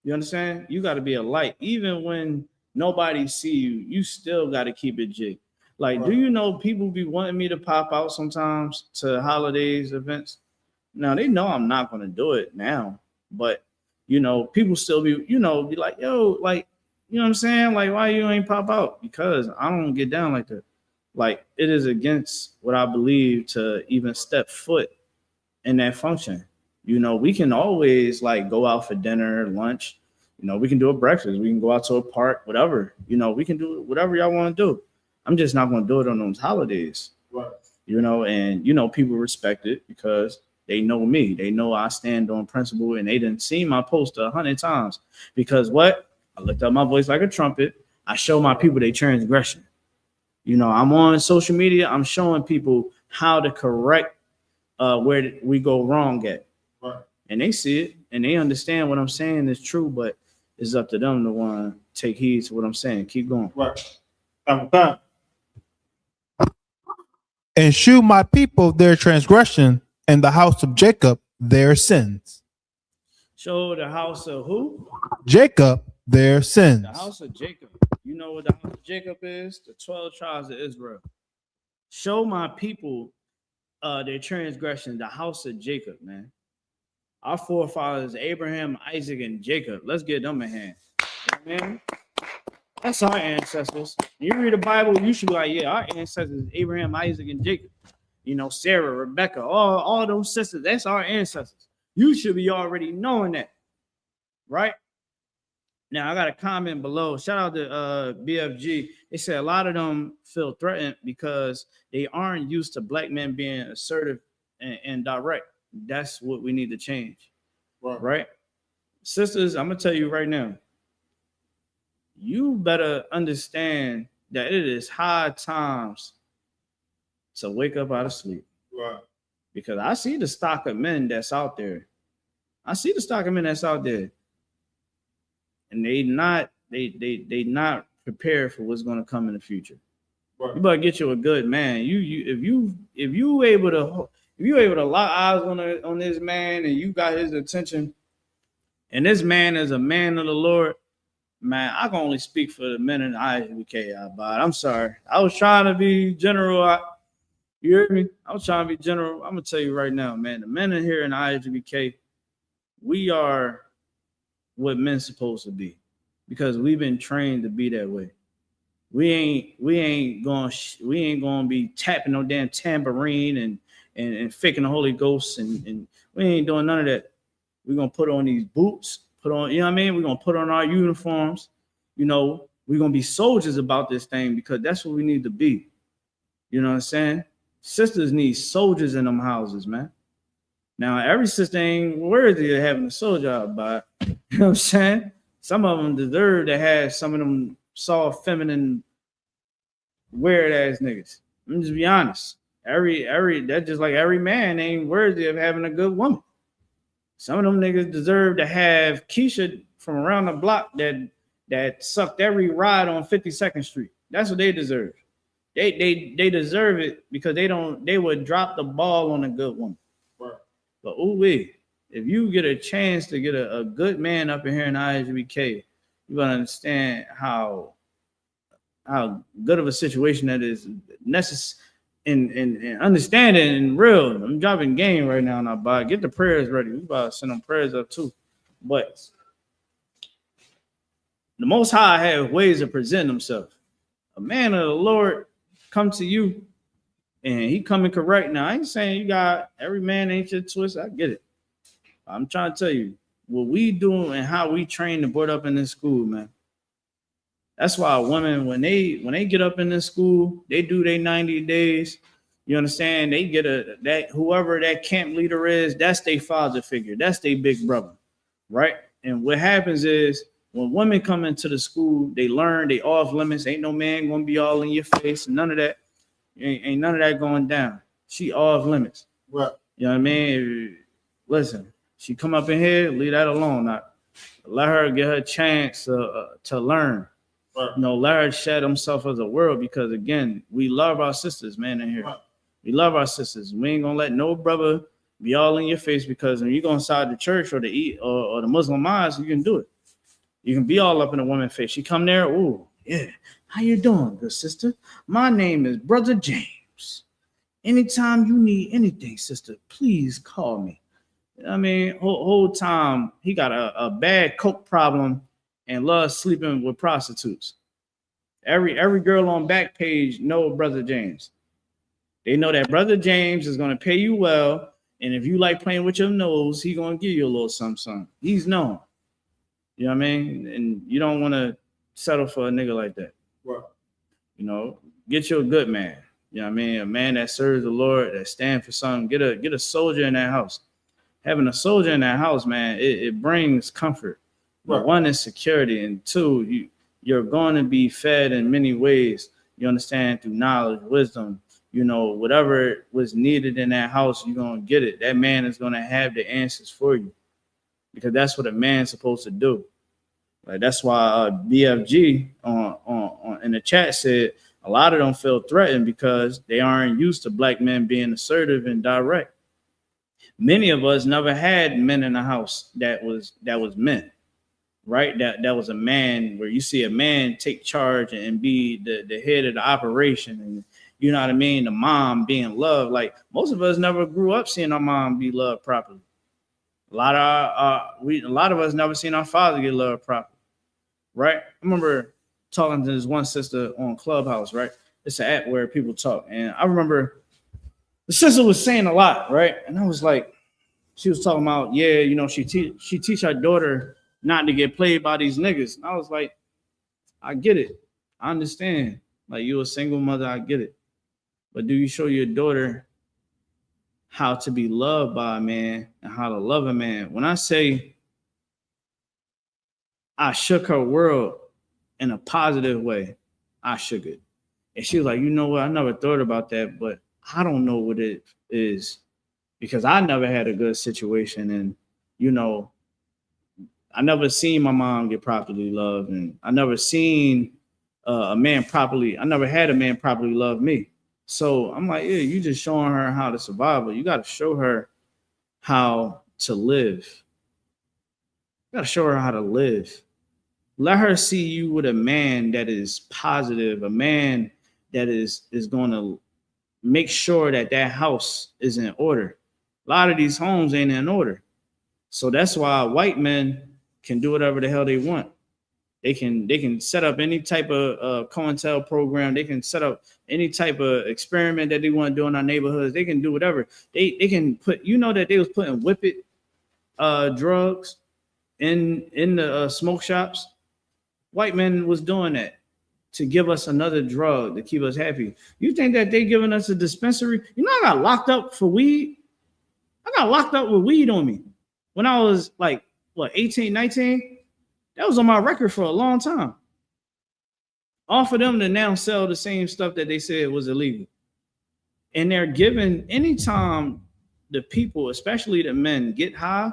You understand? You got to be a light. Even when nobody see you, you still got to keep it jig. Like, right. Do you know people be wanting me to pop out sometimes to holidays, events? Now, they know I'm not going to do it now. But, people still be like, yo, like, you know what I'm saying? Like, why you ain't pop out? Because I don't get down like that. Like, it is against what I believe to even step foot in that function. We can always like go out for dinner, lunch. We can do a breakfast. We can go out to a park, whatever. We can do whatever y'all want to do. I'm just not going to do it on those holidays. Right. And people respect it because they know me. They know I stand on principle, and they didn't see my post 100 times. Because what? I lift up my voice like a trumpet. I show my people their transgression. I'm on social media. I'm showing people how to correct where we go wrong at. Right. And they see it and they understand what I'm saying is true, but it's up to them to want to take heed to what I'm saying. Keep going. Right. And shew my people their transgression, and the house of Jacob their sins. Show the house of who? Jacob their sins. The house of Jacob. You know what the house of Jacob is? The 12 tribes of Israel. Show my people their transgression, the house of Jacob, man. Our forefathers, Abraham, Isaac, and Jacob. Let's get them a hand. Man, that's our ancestors. You read the Bible, you should be like, yeah, our ancestors, Abraham, Isaac, and Jacob. Sarah, Rebecca, all those sisters, that's our ancestors. You should be already knowing that, right? Now, I got a comment below. Shout out to BFG. They said a lot of them feel threatened because they aren't used to black men being assertive and direct. That's what we need to change, right? Sisters, I'm going to tell you right now, you better understand that it is high times to wake up out of sleep. Right. Because I see the stock of men that's out there. And they not prepared for what's going to come in the future. Right. You better get you a good man. If you able to lock eyes on this man and you got his attention, and this man is a man of the Lord, man, I can only speak for the men in the I.S.U.P.K. But I'm sorry. I was trying to be general. You hear me? I was trying to be general. I'm gonna tell you right now, man. The men in here in the I.S.U.P.K, we are what men's supposed to be, because we've been trained to be that way. We ain't gonna be tapping no damn tambourine and faking the Holy Ghost, and we ain't doing none of that. We're gonna put on these boots, we're gonna put on our uniforms. We're gonna be soldiers about this thing, because that's what we need to be. You know what I'm saying? Sisters need soldiers in them houses, man. Now, every sister ain't worthy of having a soldier, but you know what I'm saying? Some of them deserve to have some of them soft, feminine, weird ass niggas. I'm just be honest. That's just like every man ain't worthy of having a good woman. Some of them niggas deserve to have Keisha from around the block that sucked every ride on 52nd Street. That's what they deserve. They deserve it because they would drop the ball on a good woman. Right. But if you get a chance to get a good man up in here in I.S.U.P.K, you're gonna understand how good of a situation that is necessary and understanding and real. I'm dropping game right now, now, but get the prayers ready. We about to send them prayers up too. But the Most High have ways of presenting himself. A man of the Lord come to you and he coming correct. Now, I ain't saying you got every man ain't your twist. I get it. I'm trying to tell you what we do and how we train the board up in this school, man. That's why women, when they get up in this school, they do their 90 days. You understand? They get that whoever that camp leader is, that's their father figure. That's their big brother, right? And what happens is when women come into the school, they learn they off limits. Ain't no man gonna be all in your face. None of that. Ain't none of that going down. She off limits. Right. You know what I mean? Listen, she come up in here, leave that alone. Now, let her get her chance to learn. Right. You know, let her shed himself as a world because again, we love our sisters, man, in here. Right. We love our sisters. We ain't gonna let no brother be all in your face because when you go inside the church or the Muslim mosque, you can do it. You can be all up in a woman's face. She come there, ooh, yeah. How you doing, good sister? My name is Brother James. Anytime you need anything, sister, please call me. I mean, whole time he got a bad coke problem and loves sleeping with prostitutes. Every girl on Backpage know Brother James. They know that Brother James is gonna pay you well, and if you like playing with your nose, he gonna give you a little something. He's known. You know what I mean? And you don't want to settle for a nigga like that. Right. You know, get you a good man. You know what I mean? A man that serves the Lord, that stands for something. Get a soldier in that house. Having a soldier in that house, man, it brings comfort. But one is security, and two, you're going to be fed in many ways. You understand, through knowledge, wisdom. You know, whatever was needed in that house, you're gonna get it. That man is gonna have the answers for you, because that's what a man's supposed to do. Like that's why BFG on in the chat said a lot of them feel threatened because they aren't used to black men being assertive and direct. Many of us never had men in the house that was men, right? That was a man where you see a man take charge and be the head of the operation, and you know what I mean, the mom being loved. Like most of us never grew up seeing our mom be loved properly. A lot of us never seen our father get loved properly, right? I remember talking to this one sister on Clubhouse, right? It's an app where people talk, and I remember the sister was saying a lot, right? And I was like, she was talking about, yeah, you know, she teach her daughter not to get played by these niggas. And I was like, I get it, I understand. Like, you a single mother, I get it, but do you show your daughter how to be loved by a man and how to love a man? When I say I shook her world in a positive way, I shook it. And she was like, you know what? I never thought about that, but I don't know what it is because I never had a good situation. And, you know, I never seen my mom get properly loved. And I never seen I never had a man properly love me. So I'm like, yeah, you just showing her how to survive, but you got to show her how to live. You got to show her how to live. Let her see you with a man that is positive, a man that is going to make sure that house is in order. A lot of these homes ain't in order. So that's why white men can do whatever the hell they want. They can set up any type of COINTEL program. They can set up any type of experiment that they want to do in our neighborhoods. They can do whatever. They can put, you know, that they was putting whippet drugs in the smoke shops. White men was doing that to give us another drug to keep us happy. You think that they giving us a dispensary? You know, I got locked up for weed. I got locked up with weed on me when I was like, 18, 19? That was on my record for a long time. All for them to now sell the same stuff that they said was illegal. And they're given, anytime the people, especially the men, get high,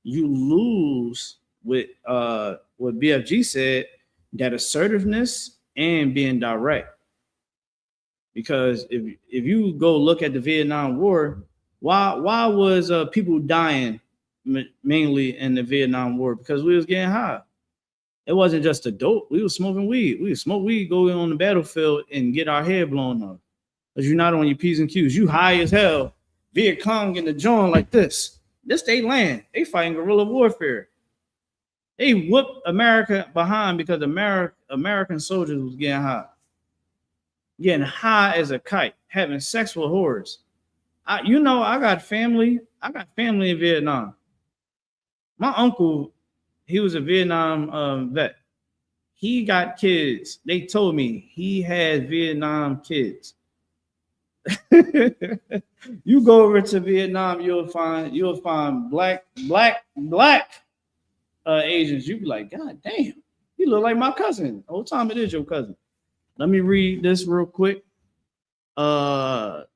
you lose with what BFG said, that assertiveness and being direct. Because if you go look at the Vietnam War, why was people dying mainly in the Vietnam War? Because we was getting high. It wasn't just a dope. We was smoking weed. We would smoke weed, go on the battlefield, and get our head blown off. Because you're not on your P's and Q's. You high as hell. Viet Cong in the joint like this. This they land. They fighting guerrilla warfare. They whooped America behind because American soldiers was getting high. Getting high as a kite, having sex with whores. I got family. I got family in Vietnam. My uncle, he was a Vietnam vet. He got kids. They told me he had Vietnam kids. You go over to Vietnam, you'll find black Asians. You be like, God damn, you look like my cousin. Whole time it is your cousin. Let me read this real quick. Slux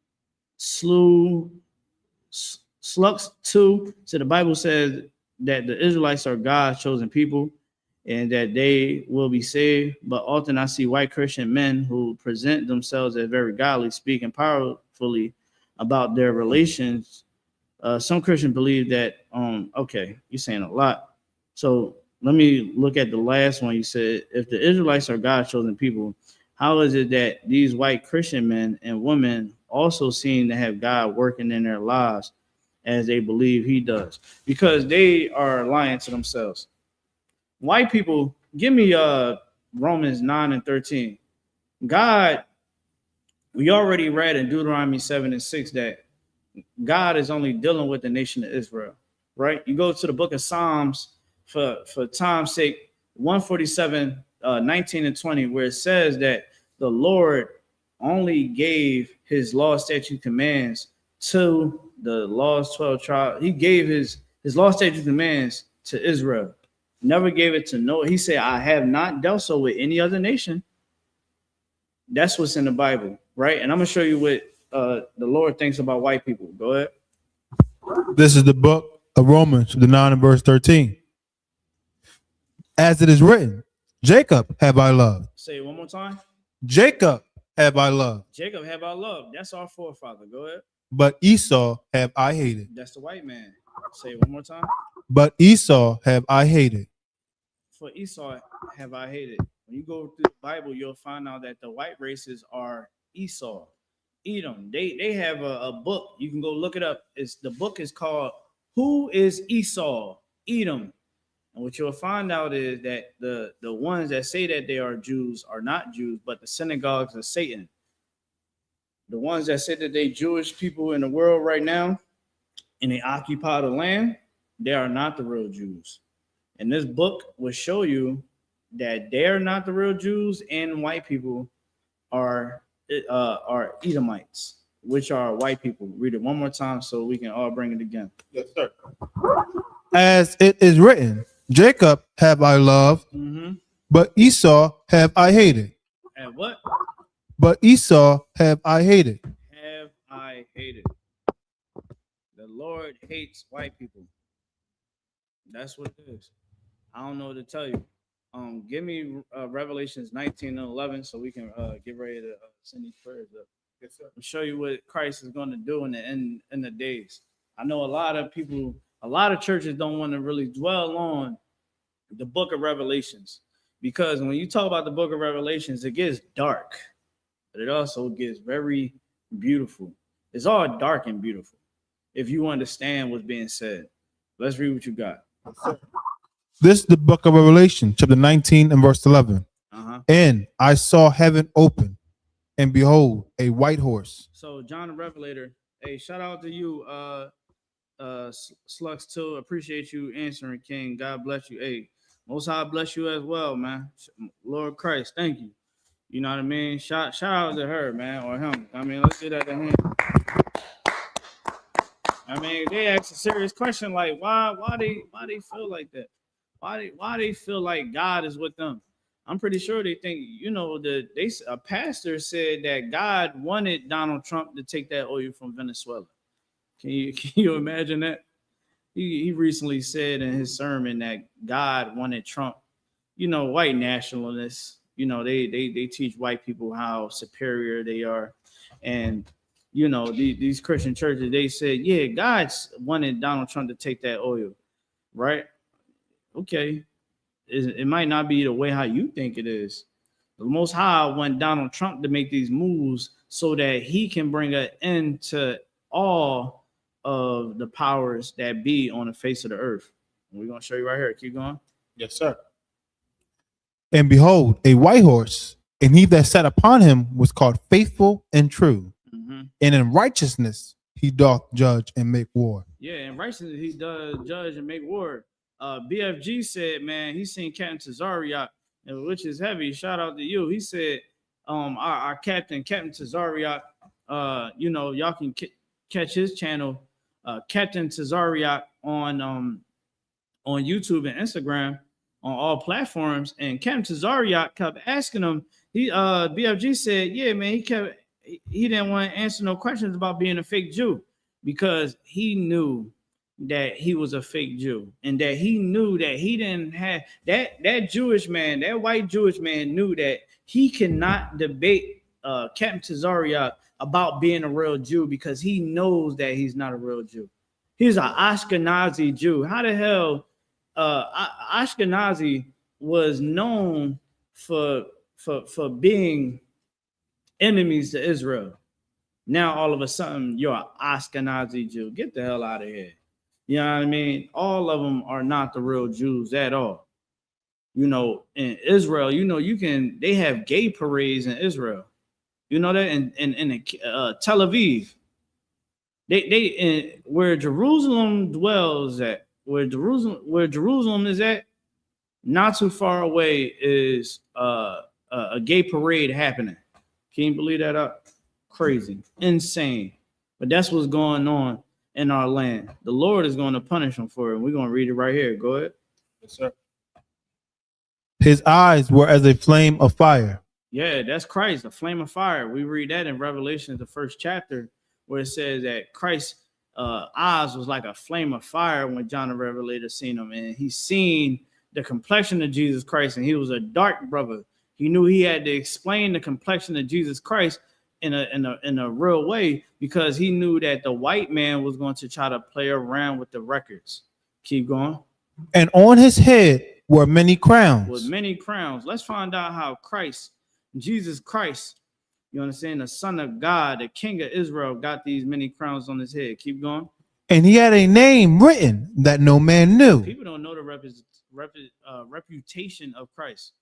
2. So the Bible says that the Israelites are God's chosen people and that they will be saved. But often I see white Christian men who present themselves as very godly, speaking powerfully about their relations. Some Christians believe that, okay, you're saying a lot. So let me look at the last one. You said, if the Israelites are God's chosen people, how is it that these white Christian men and women also seem to have God working in their lives as they believe he does? Because they are lying to themselves. White people, give me Romans 9 and 13. God, we already read in Deuteronomy 7 and 6 that God is only dealing with the nation of Israel, right? You go to the book of Psalms for time's sake, 147, 19 and 20, where it says that the Lord only gave his law, statute, commands to the lost 12 tribes. He gave his law, statute, commands to Israel. Never gave it to no. He said, I have not dealt so with any other nation. That's what's in the Bible, right? And I'm going to show you what the Lord thinks about white people. Go ahead. This is the book of Romans, the 9 and verse 13. As it is written, Jacob have I loved. Say it one more time. Jacob have I loved. Jacob have I loved. That's our forefather. Go ahead. But Esau have I hated. That's the white man. Say it one more time. But Esau have I hated. For Esau have I hated. When you go through the Bible, you'll find out that the white races are Esau, Edom. They have a book. You can go look it up. The book is called Who is Esau? Edom. And what you'll find out is that the ones that say that they are Jews are not Jews, but the synagogues of Satan. The ones that say that they Jewish people in the world right now, and they occupy the land, they are not the real Jews. And this book will show you that they're not the real Jews, and white people are Edomites, which are white people. Read it one more time so we can all bring it again. Yes, sir. As it is written, Jacob have I loved, but Esau have I hated. And what? But Esau have I hated. Have I hated. The Lord hates white people. That's what it is. I don't know what to tell you. Give me Revelations 19 and 11 so we can get ready to send these prayers up. Yes, sir. And show you what Christ is going to do in the days. I know a lot of people, a lot of churches don't want to really dwell on the book of Revelations, because when you talk about the book of Revelations, it gets dark, but it also gets very beautiful. It's all dark and beautiful if you understand what's being said. Let's read what you got. This is the book of Revelation, chapter 19 and verse 11. And I saw heaven open, and behold, a white horse. So John the Revelator, hey, shout out to you, Slux 2. Appreciate you answering, King. God bless you. Hey, Most High bless you as well, man. Lord Christ, thank you. You know what I mean? Shout out to her, man, or him. I mean, let's get that to him. I mean, they ask a serious question like, why they feel like that? Why they feel like God is with them? I'm pretty sure they think, you know, a pastor said that God wanted Donald Trump to take that oil from Venezuela. Can you imagine that? He recently said in his sermon that God wanted Trump. You know, white nationalists, you know, they teach white people how superior they are. And, you know, these Christian churches, they said, yeah, God wanted Donald Trump to take that oil, right? Okay. It might not be the way how you think it is. The Most High want Donald Trump to make these moves so that he can bring an end to all of the powers that be on the face of the earth. We're going to show you right here. Keep going. Yes, sir. And behold, a white horse, and he that sat upon him was called Faithful and True. Mm-hmm. And in righteousness he doth judge and make war. Yeah, in righteousness he does judge and make war. BFG said, man, he's seen Captain Tazariak, which is heavy. Shout out to you. He said, our Captain Tazariak, you know, y'all can catch his channel, Captain Tazariak on YouTube and Instagram on all platforms. And Captain Tazariak kept asking him. BFG said, yeah, man, he didn't want to answer no questions about being a fake Jew because he knew that he was a fake Jew and that he knew that he didn't have that Jewish man, that white Jewish man knew that he cannot debate Captain Tazariak about being a real Jew because he knows that he's not a real Jew. He's an Ashkenazi Jew. How the hell Ashkenazi was known for being enemies to Israel. Now all of a sudden you're an Ashkenazi Jew. Get the hell out of here. You know what I mean? All of them are not the real Jews at all. You know, in Israel, you know, they have gay parades in Israel. You know that in Tel Aviv. They where Jerusalem dwells at, where Jerusalem is at, not too far away is a gay parade happening. Can you believe that? Up? Crazy, insane. But that's what's going on in our land. The Lord is going to punish them for it. We're going to read it right here. Go ahead. Yes, sir. His eyes were as a flame of fire. Yeah, that's Christ, a flame of fire. We read that in Revelation, the 1st chapter, where it says that Christ's eyes was like a flame of fire when John the Revelator seen him. And he seen the complexion of Jesus Christ, and he was a dark brother. He knew he had to explain the complexion of Jesus Christ in a real way because he knew that the white man was going to try to play around with the records. Keep going. And on his head were many crowns. With many crowns. Let's find out how Jesus Christ, you understand, the Son of God, the King of Israel, got these many crowns on his head. Keep going. And he had a name written that no man knew. People don't know the reputation of Christ.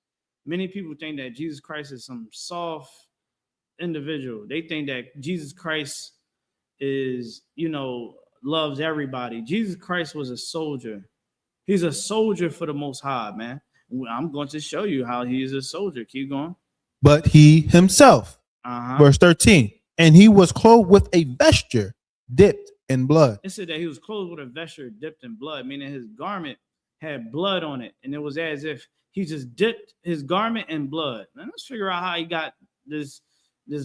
Many people think that Jesus Christ is some soft individual. They think that Jesus Christ is, you know, loves everybody. Jesus Christ was a soldier. He's a soldier for the Most High, man. I'm going to show you how he is a soldier. Keep going. But he himself, verse 13, and he was clothed with a vesture dipped in blood. It said that he was clothed with a vesture dipped in blood, meaning his garment had blood on it. And it was as if he just dipped his garment in blood. Now let's figure out how he got this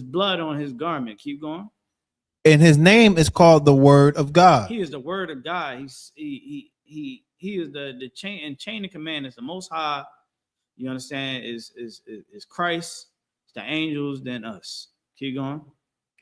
blood on his garment. Keep going. And his name is called the Word of God. He is the Word of God. He is the chain of commandments. The Most High, you understand, is Christ, it's the angels, then us. Keep going.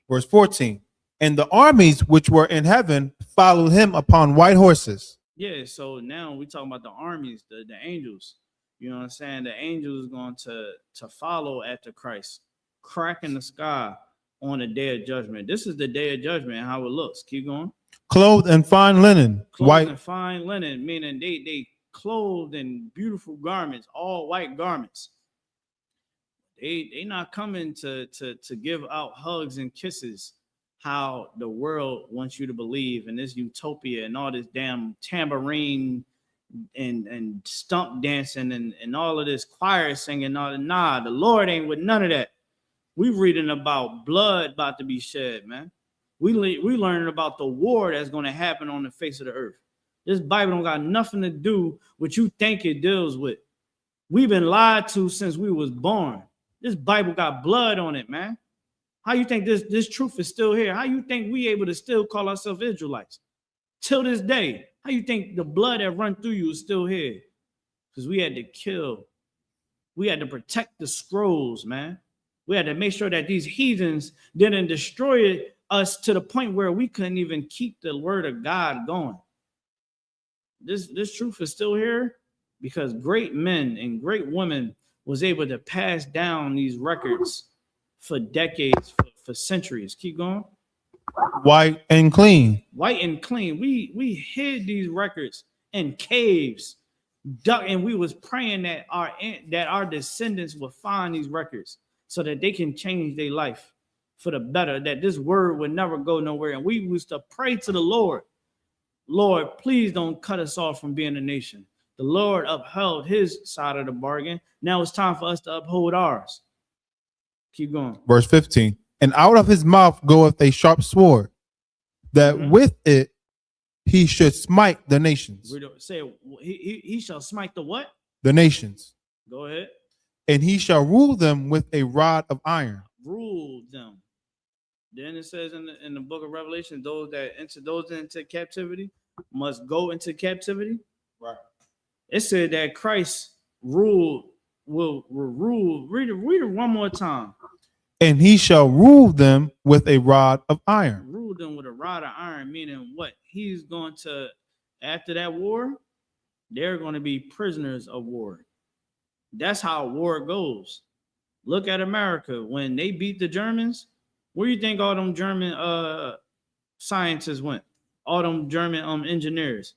Verse 14. And the armies which were in heaven followed him upon white horses. Yeah, so now we're talking about the armies, the angels. You know what I'm saying? The angels is going to follow after Christ, cracking the sky on the day of judgment. This is the day of judgment and how it looks. Keep going. Clothed in fine linen. Clothed in fine linen, meaning they clothed in beautiful garments, all white garments. They not coming to give out hugs and kisses how the world wants you to believe in this utopia and all this damn tambourine and stump dancing and all of this choir singing. Nah, the Lord ain't with none of that. We reading about blood about to be shed, man. We learning about the war that's going to happen on the face of the earth. This Bible don't got nothing to do with what you think it deals with. We've been lied to since we was born. This Bible got blood on it, man. How you think this truth is still here? How you think we able to still call ourselves Israelites till this day? How you think the blood that run through you is still here? Because we had to kill. We had to protect the scrolls, man. We had to make sure that these heathens didn't destroy us to the point where we couldn't even keep the word of God going. This truth is still here because great men and great women was able to pass down these records for decades, for centuries. Keep going. White and clean. White and clean. We hid these records in caves, and we was praying that our descendants would find these records so that they can change their life for the better, that this word would never go nowhere. And we used to pray to the Lord, Lord, please don't cut us off from being a nation. The Lord upheld his side of the bargain. Now it's time for us to uphold ours. Keep going. Verse 15. And out of his mouth goeth a sharp sword, that with it he should smite the nations. Say he shall smite the what? The nations. Go ahead. And he shall rule them with a rod of iron. Rule them. Then it says in the book of Revelation, those into captivity must go into captivity. Right. It said that Christ will rule. Read it one more time. And he shall rule them with a rod of iron. Rule them with a rod of iron, meaning what? He's going to, after that war, they're going to be prisoners of war. That's how war goes. Look at America. When they beat the Germans, where do you think all them German scientists went? All them German engineers.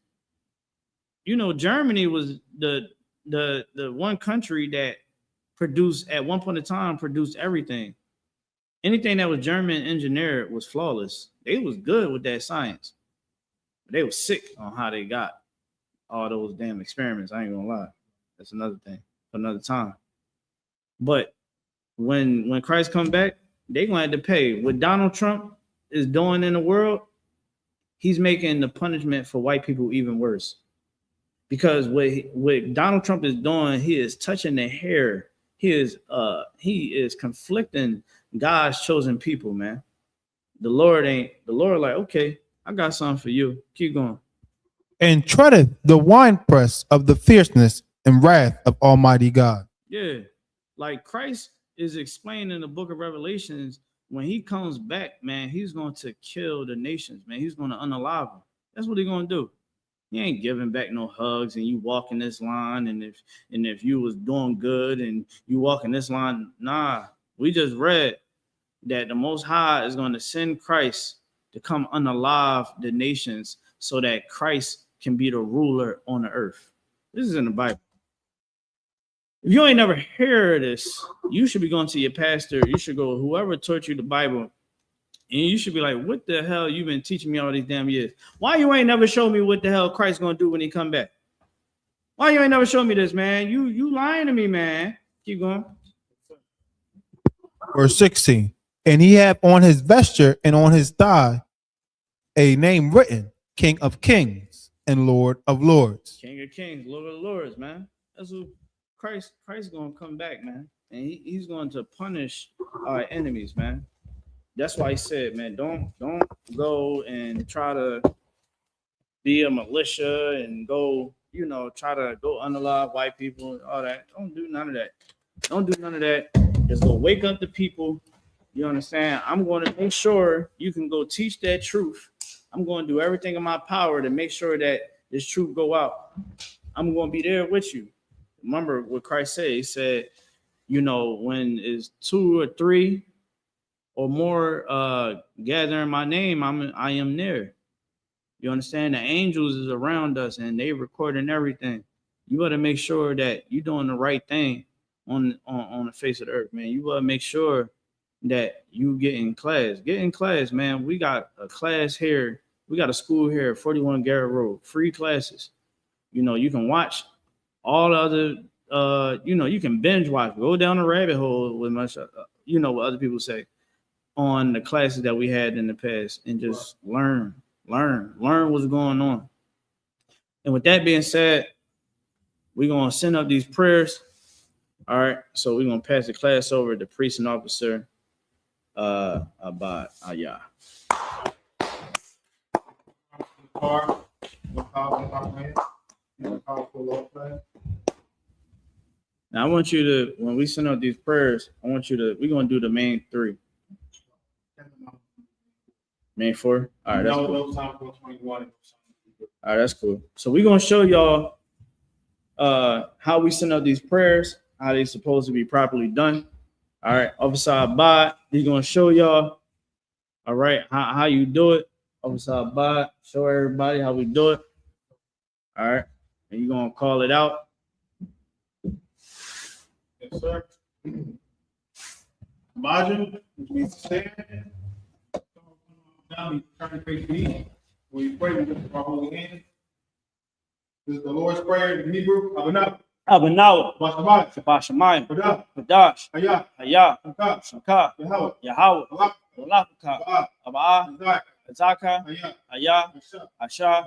You know, Germany was the one country that produced, at one point in time, produced everything. Anything that was German engineered was flawless. They was good with that science. They were sick on how they got all those damn experiments. I ain't gonna lie. That's another thing for another time. But when Christ come back, they gonna have to pay. What Donald Trump is doing in the world, he's making the punishment for white people even worse. Because what Donald Trump is doing, he is touching the hair. He is conflicting God's chosen people, man. The Lord like, okay, I got something for you. Keep going. And treadeth the winepress of the fierceness and wrath of Almighty God. Yeah, like Christ is explaining in the book of Revelations, when he comes back, man, he's going to kill the nations, man. He's going to unalive them. That's what he's going to do. He ain't giving back no hugs and you walk in this line, and if you was doing good and you walk in this line, nah. We just read that the Most High is going to send Christ to come unalive the nations so that Christ can be the ruler on the earth. This is in the Bible. If you ain't never heard this, you should be going to your pastor. You should go, whoever taught you the Bible, and you should be like, what the hell you been teaching me all these damn years? Why you ain't never show me what the hell Christ gonna do when he come back? Why you ain't never show me this, man? You lying to me, man. Keep going. Verse 16. And he had on his vesture and on his thigh a name written, King of Kings and Lord of Lords. King of Kings, Lord of Lords, man. That's who Christ gonna come back, man. And he's going to punish our enemies, man. That's why he said, man, don't go and try to be a militia and go, try to go unalive white people and all that. Don't do none of that. Don't do none of that. Just go wake up the people. You understand? I'm going to make sure you can go teach that truth. I'm going to do everything in my power to make sure that this truth go out. I'm going to be there with you. Remember what Christ said. He said, when it's 2 or 3 or more gather in my name, I am there. You understand? The angels is around us and they recording everything. You better make sure that you're doing the right thing on the face of the earth, man. You better make sure that you get in class. Get in class, man. We got a class here. We got a school here at 41 Garrett Road. Free classes. You can watch all the other, you can binge watch. Go down the rabbit hole with much, what other people say on the classes that we had in the past, and just learn what's going on. And with that being said, we're going to send up these prayers. All right, so we're gonna pass the class over to priest and officer Abad Ayah. Now I want you to, when we send out these prayers, I want you to, we're gonna do the main three. Main four? All right, that's cool. All right, that's cool. So we're gonna show y'all how we send out these prayers, how they supposed to be properly done. All right, Officer Abad, he's gonna show y'all, all right, how you do it. Officer Abad, show everybody how we do it. All right, and you're gonna call it out. Yes, sir. Imagine, which means stand. Now we turn to face me. When you pray, we lift our holy hands. This is the Lord's Prayer in Hebrew. Abanawa, Bashabai. Shabashamayim, Padah. Padash, Ayah. Hayah, Saka. Shaka, Yahweh. Yahweh, Allah. Walafaka, Ba'a. Abaa, Isaiah. Zaka, Ayah. Ayah, Asha. Asha,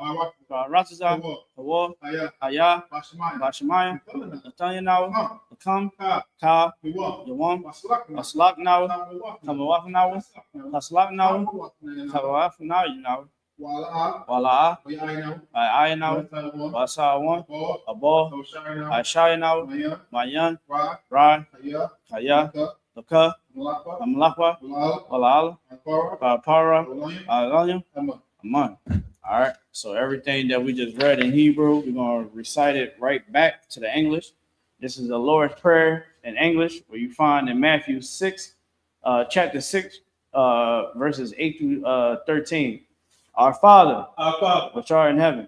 Ba'a. Rataza, Hawa. Hawa, Ayah. Ayah, Bashabai. Bashamayim, Kalana. Nathaniel, Kam, Ka. Ka, Biwa. Yawam, Maslak. Aslak now, Kamawak. Kamawaf now, Aslak now, Kamawaf now, you know, Wala'a. Wala, Wayayna. I now, Wasawa. Wasa one, Ba'a. Abo, Hoshayna. Ashai now, Maya. Mayan, Ra. Ra, Ayah. Kaya, Laka. Laka, Malakwa. Amalakwa, Walal. Walal, Akara. Para, Olayim. Alanium, Amma. Aman. All right. So everything that we just read in Hebrew, we're gonna recite it right back to the English. This is the Lord's Prayer in English, where you find in Matthew 6, chapter 6, verses 8 through 13. Our Father, which art in heaven,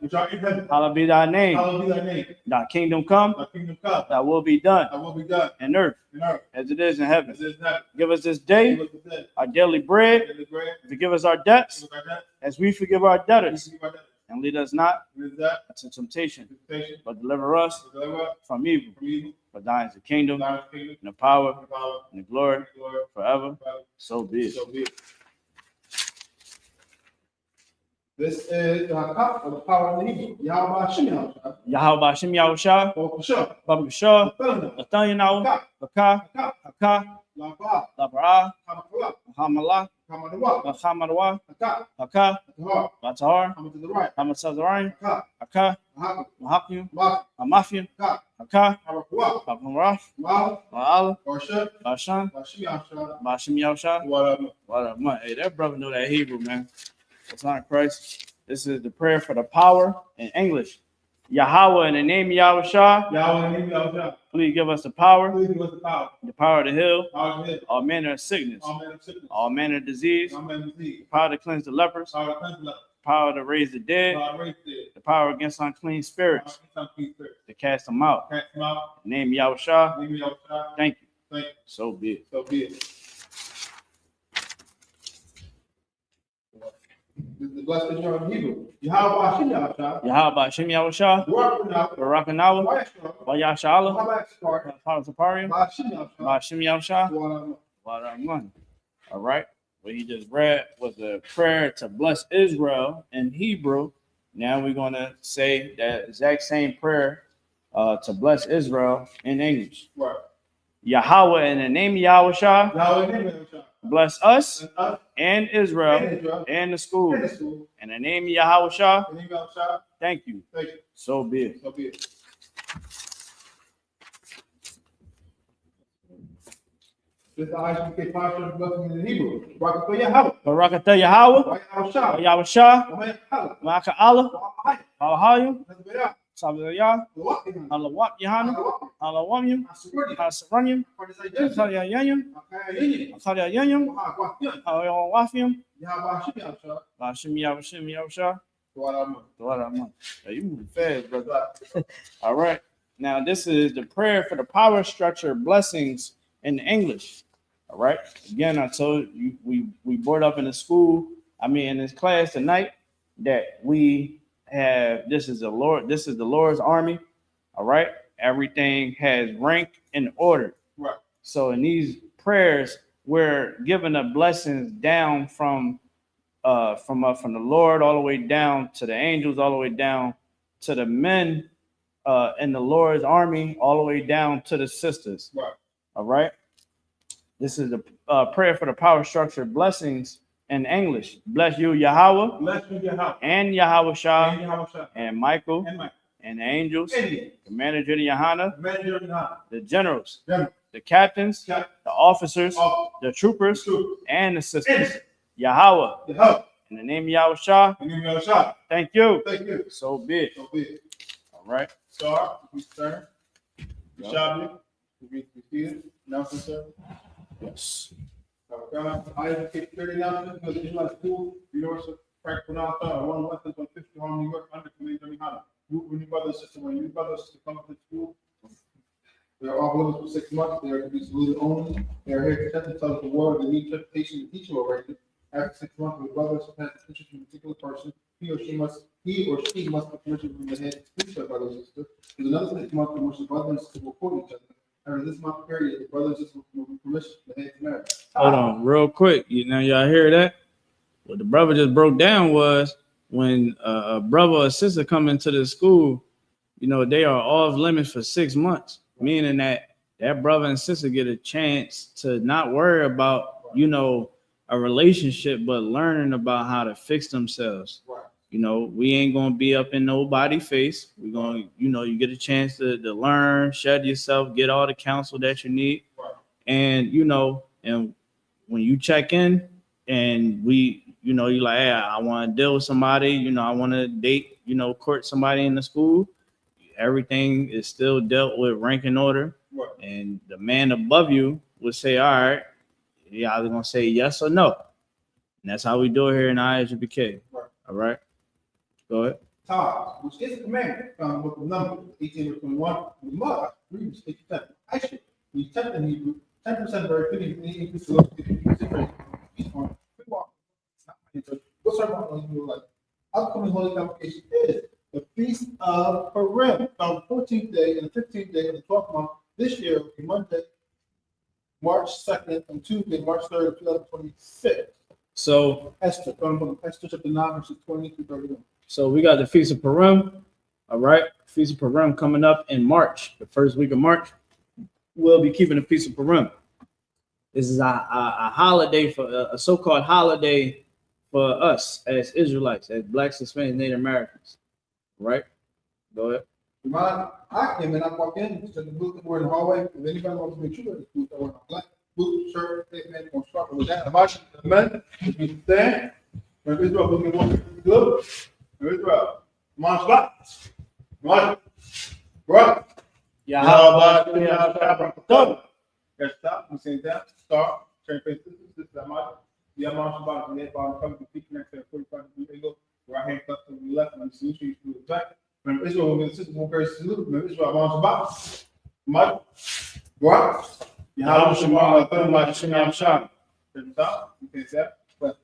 hallowed be thy name. Hallowed be thy name. Thy kingdom come, Thy kingdom come. thy will be done Thy will be done in earth in earth as it is in heaven. as it is in heaven. Give us this Give day us this day our daily bread. daily bread. Forgive us our debts Give us our debt. as we forgive our debtors. Forgive our debtors. And lead us not Give us that into temptation, temptation. but deliver us Deliver us from evil. from evil. For thine is the kingdom, Thine is the kingdom, and the power, the power, and the glory and the glory forever. forever. So be it. So be it. This is the Hakak of the power of the Hebrew. Yahweh Hashem. Yahweh Hashem Yahushua, Baruch Hashem. Baruch Shah, Nathanael. Nathaniel, Hakak. Baka, Hakak. Haka, Lava. Labara, Hamakala. Hamala, Hamadawah. Bachamarwa, Hakak. Haka, Tahar. Batahar, Hamad to the right. Hamatzazarim, Hakak. Haka, Mahak. Mahakim, Mah. Hamafim, Hakak. Haka, Hamakwa. Bakamraf, Mal. Baal, Barsha. Bashan, Bashim Yahshua. Bashim Yahushua. Whatever. What up, man? Hey, that brother know that Hebrew, man. It's not Christ. This is the prayer for the power in English. Yahweh, in the name of Yahushua, Yahweh in the name of Yahweh. please give us the power, Please give us the to power. heal Power to heal. all manner of sickness, All men of sickness. all manner of disease, All men of disease. power to cleanse the lepers, Power to cleanse the leper. power to raise the dead, Power to raise the dead. the power against unclean spirits, Power against unclean spirits. to cast them out. Cast them out. In the name of Yahushua, In the name of Yahweh. thank you. Thank you. So be it. So be it. This is the blessed Israel in Hebrew. Yahweh Hashem Yahshua. Yahweh Hashem Yahushua, Barakanawa, Vayashala, Parasaparium, Hashem Yahushua, Waraman. All right. What he just read was a prayer to bless Israel in Hebrew. Now we're going to say that exact same prayer to bless Israel in English. Yahweh, in the name of Yahushua, bless us and Israel and the school. In the name of Yahushua, thank you. So be it. So be it. This is the I.S.U.P.K. posture blessing in Hebrew. Barakatah Yahweh, Yahushua, Maka Allah, Alahayim, Sabiyah, Alawat Yahanna, Alawamyam, Hasaranyam, Akhalia Yanyam, Akhalia Yanyam, Alawafyam, Bashim Yahushua. You move fast, brother. All right. Now, this is the prayer for the power structure blessings in English. All right. Again, I told you we brought up in the school, in this class tonight, that we have this is the Lord's army. All right. Everything has rank and order. Right. So in these prayers, we're given the blessings down from the Lord all the way down to the angels, all the way down to the men in the Lord's army all the way down to the sisters. Right. All right. This is the prayer for the power structure blessings in English. Bless you, Yahweh. Bless you, Yahweh. And Yahweh Shah. And Yahweh Shah. And Michael. And Michael. And the angels. Indians. Commander General Yahanna. Commander General Yahanna. The generals. General. The captains. Captain. The officers. Officer. The troopers. Troopers. And the sisters. Indians. Yahweh. Yahweh. In the name of Yahweh Shah. In the name of Yahweh Shah. Thank you. Thank you. So be it. So be it. All right. Star, you turn. Yep. Shabby, you be seated. Announcement, sir. Yes. I.S.U.P.K 30 announcement because the Israelite School, University of Practical Knowledge, 1 Western 150 Home, New York, under Commander General Yahanna. When your brother and sister, come up to school, they are off limits for 6 months. They are to be saluted only. They are here to test themselves with the word. They need interpretation and teaching already. After 6 months, the brother has interest in a particular person. He or she must have permission from the head to speak to their brother and sister. There's another 6 months in which the brother and sister will quote each other. After this month period, the brother and sister will be permission from the head to marry. Hold on, real quick. Y'all hear that? What the brother just broke down was when a brother or sister come into the school, they are off limits for 6 months, meaning that brother and sister get a chance to not worry about, a relationship, but learning about how to fix themselves. Right. We ain't gonna be up in nobody's face. We're gonna, you get a chance to learn, shed yourself, get all the counsel that you need. Right. And and when you check in and you're like, hey, I want to deal with somebody, I want to date, court somebody in the school, everything is still dealt with rank and order. Right. And the man above you would say, all right, you're either gonna say yes or no. And that's how we do it here in I.S.U.P.K. Right. All right. Go ahead. Tithes, which is a commandment, found with the number 18 or 21. We must read the 10. Actually, we 10 in Hebrew, 10% of our opinion increase the what's our about in like? Upcoming holy convocation is the Feast of Purim, on the 14th day and the 15th day of the 12th month. This year will be Monday, March 2nd, and Tuesday, March 3rd of 2026. So Esther, Esther chapter 9, verses 20 to 31. So we got the Feast of Purim. All right. Feast of Purim coming up in March, the first week of March. We'll be keeping the Feast of Purim. This is a holiday for a so-called holiday for us as Israelites, as Blacks, Hispanics, Native Americans. Right? Go ahead. I came and I walked in, to the booth, we're in the hallway. If anybody wants to make sure that the booth, I wear a black boot, shirt, man, going to start with that. Amen. We stand. When Israel looking one good. Israel. Come on, stop. Come on. Right. Yahweh. Yes, stop. We say that. Start. Turn face. This is Ahmad. Yahweh Shabbat. And then come to the next to 45-degree angle. Right hand cuff to the left. And you see to the back. When Israel will be the system will carry salute. When Israel Shabbat. Ahmad. Right. Yahweh Shabbat. Stop. You can say that. But